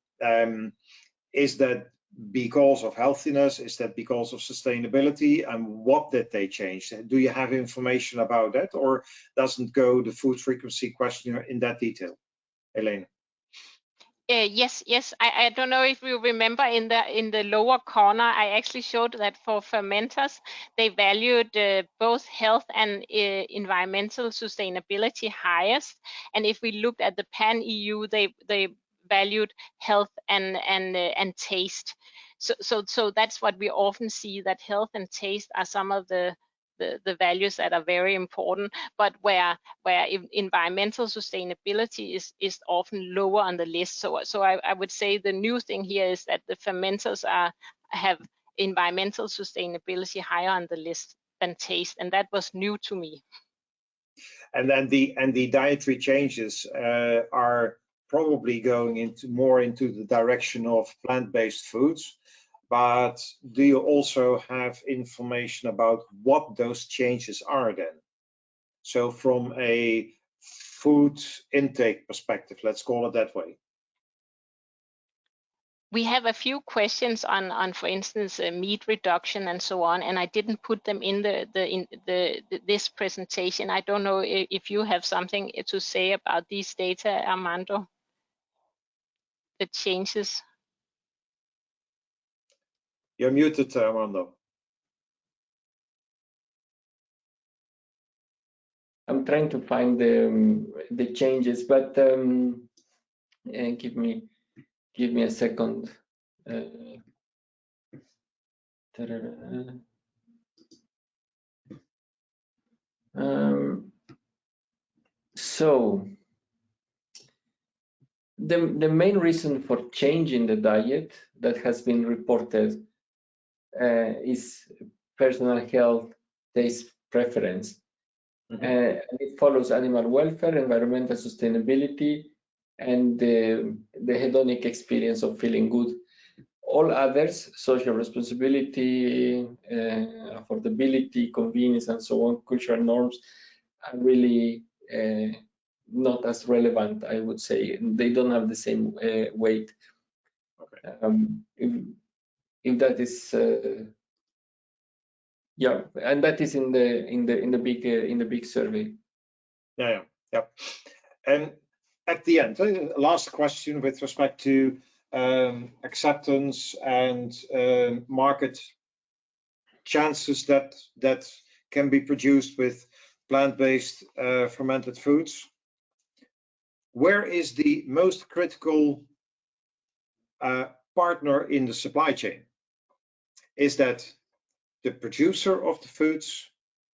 is that because of healthiness? Is that because of sustainability? And what did they change? Do you have information about that, or doesn't go the food frequency questionnaire in that detail, Elaine? Yes. I don't know if you remember in the lower corner, I actually showed that for fermenters, they valued both health and environmental sustainability highest. And if we looked at the pan EU, they valued health and taste. So that's what we often see, that health and taste are some of the values that are very important, but where environmental sustainability is often lower on the list. So I would say the new thing here is that the fermenters have environmental sustainability higher on the list than taste, and that was new to me. And then the dietary changes are probably going more into the direction of plant-based foods. But do you also have information about what those changes are then? So from a food intake perspective, let's call it that way. We have a few questions on for instance, meat reduction and so on, and I didn't put them in this presentation. I don't know if you have something to say about these data, Armando, the changes. You're muted, Armando. I'm trying to find the changes, but give me a second. So the main reason for changing the diet that has been reported is personal health, taste preference. It follows animal welfare, environmental sustainability, and the hedonic experience of feeling good. All others, social responsibility, affordability, convenience, and so on, cultural norms, are really not as relevant, I would say. They don't have the same weight. Okay. If that is yeah, and that is in the big survey. Yeah. And at the end, last question with respect to acceptance and market chances that can be produced with plant-based fermented foods. Where is the most critical partner in the supply chain? Is that the producer of the foods,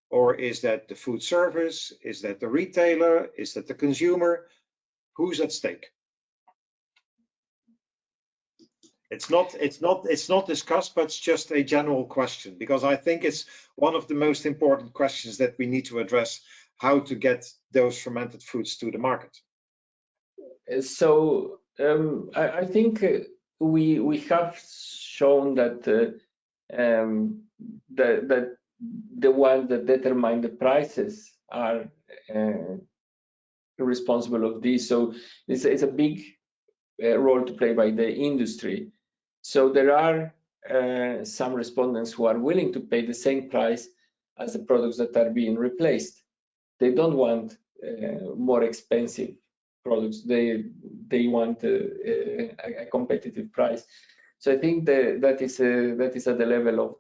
or is that the food service? Is that the retailer? Is that the consumer? Who's at stake? It's not discussed, but it's just a general question, because I think it's one of the most important questions that we need to address, how to get those fermented foods to the market. So I think we have shown that that the ones that determine the prices are responsible of this. So it's a big role to play by the industry. So there are some respondents who are willing to pay the same price as the products that are being replaced. They don't want more expensive products. They want a competitive price. So I think that is at the level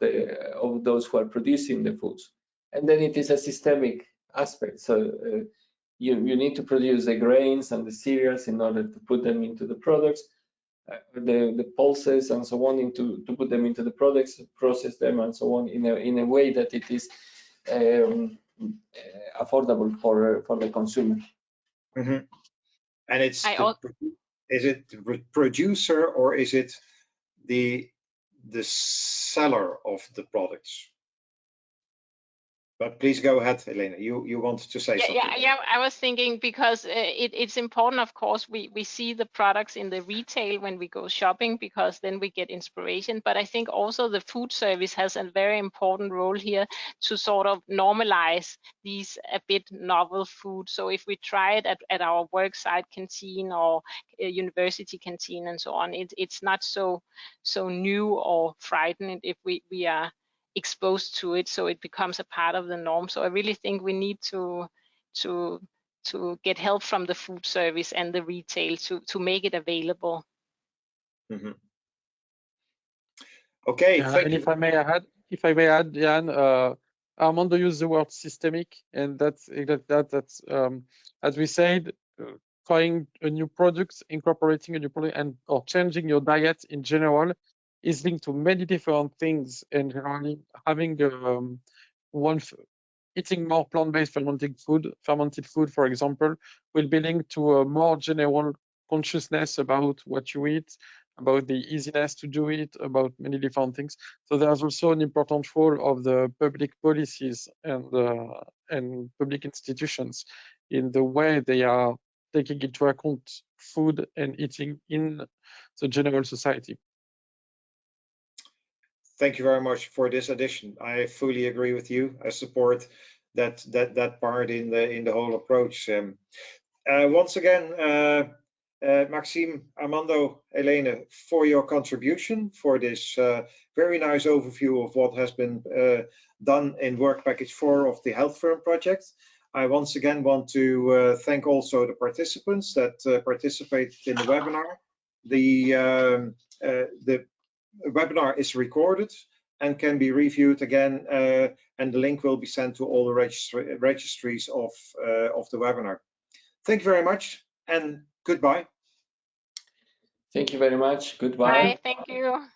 of those who are producing the foods. And then it is a systemic aspect. So you need to produce the grains and the cereals in order to put them into the products, the pulses and so on, to put them into the products, process them and so on in a way that it is affordable for the consumer. Mm-hmm. And is it the producer or is it the seller of the products? But please go ahead, Elena. You wanted to say something. Yeah. I was thinking because it's important, of course, we see the products in the retail when we go shopping, because then we get inspiration. But I think also the food service has a very important role here to sort of normalize these a bit novel food. So if we try it at our worksite canteen or university canteen and so on, it's not so new or frightening if we are exposed to it, so it becomes a part of the norm. So I really think we need to get help from the food service and the retail to make it available. Mm-hmm. Okay, thank and you. if I may add, Jan, Armando used the word systemic, and that's as we said, trying a new product, incorporating a new product, or changing your diet in general is linked to many different things, and really having eating more plant-based fermented food, for example, will be linked to a more general consciousness about what you eat, about the easiness to do it, about many different things. So there's also an important role of the public policies and public institutions in the way they are taking into account food and eating in the general society. Thank you very much for this addition. I fully agree with you. I support that part in the whole approach. Once again, Maxime, Armando, Elena, for your contribution, for this very nice overview of what has been done in Work Package 4 of the HealthFerm project. I once again want to thank also the participants that participated in the webinar. The webinar is recorded and can be reviewed again, and the link will be sent to all the registries of the webinar. Thank you very much and goodbye. Thank you very much. Goodbye. Bye. Thank you.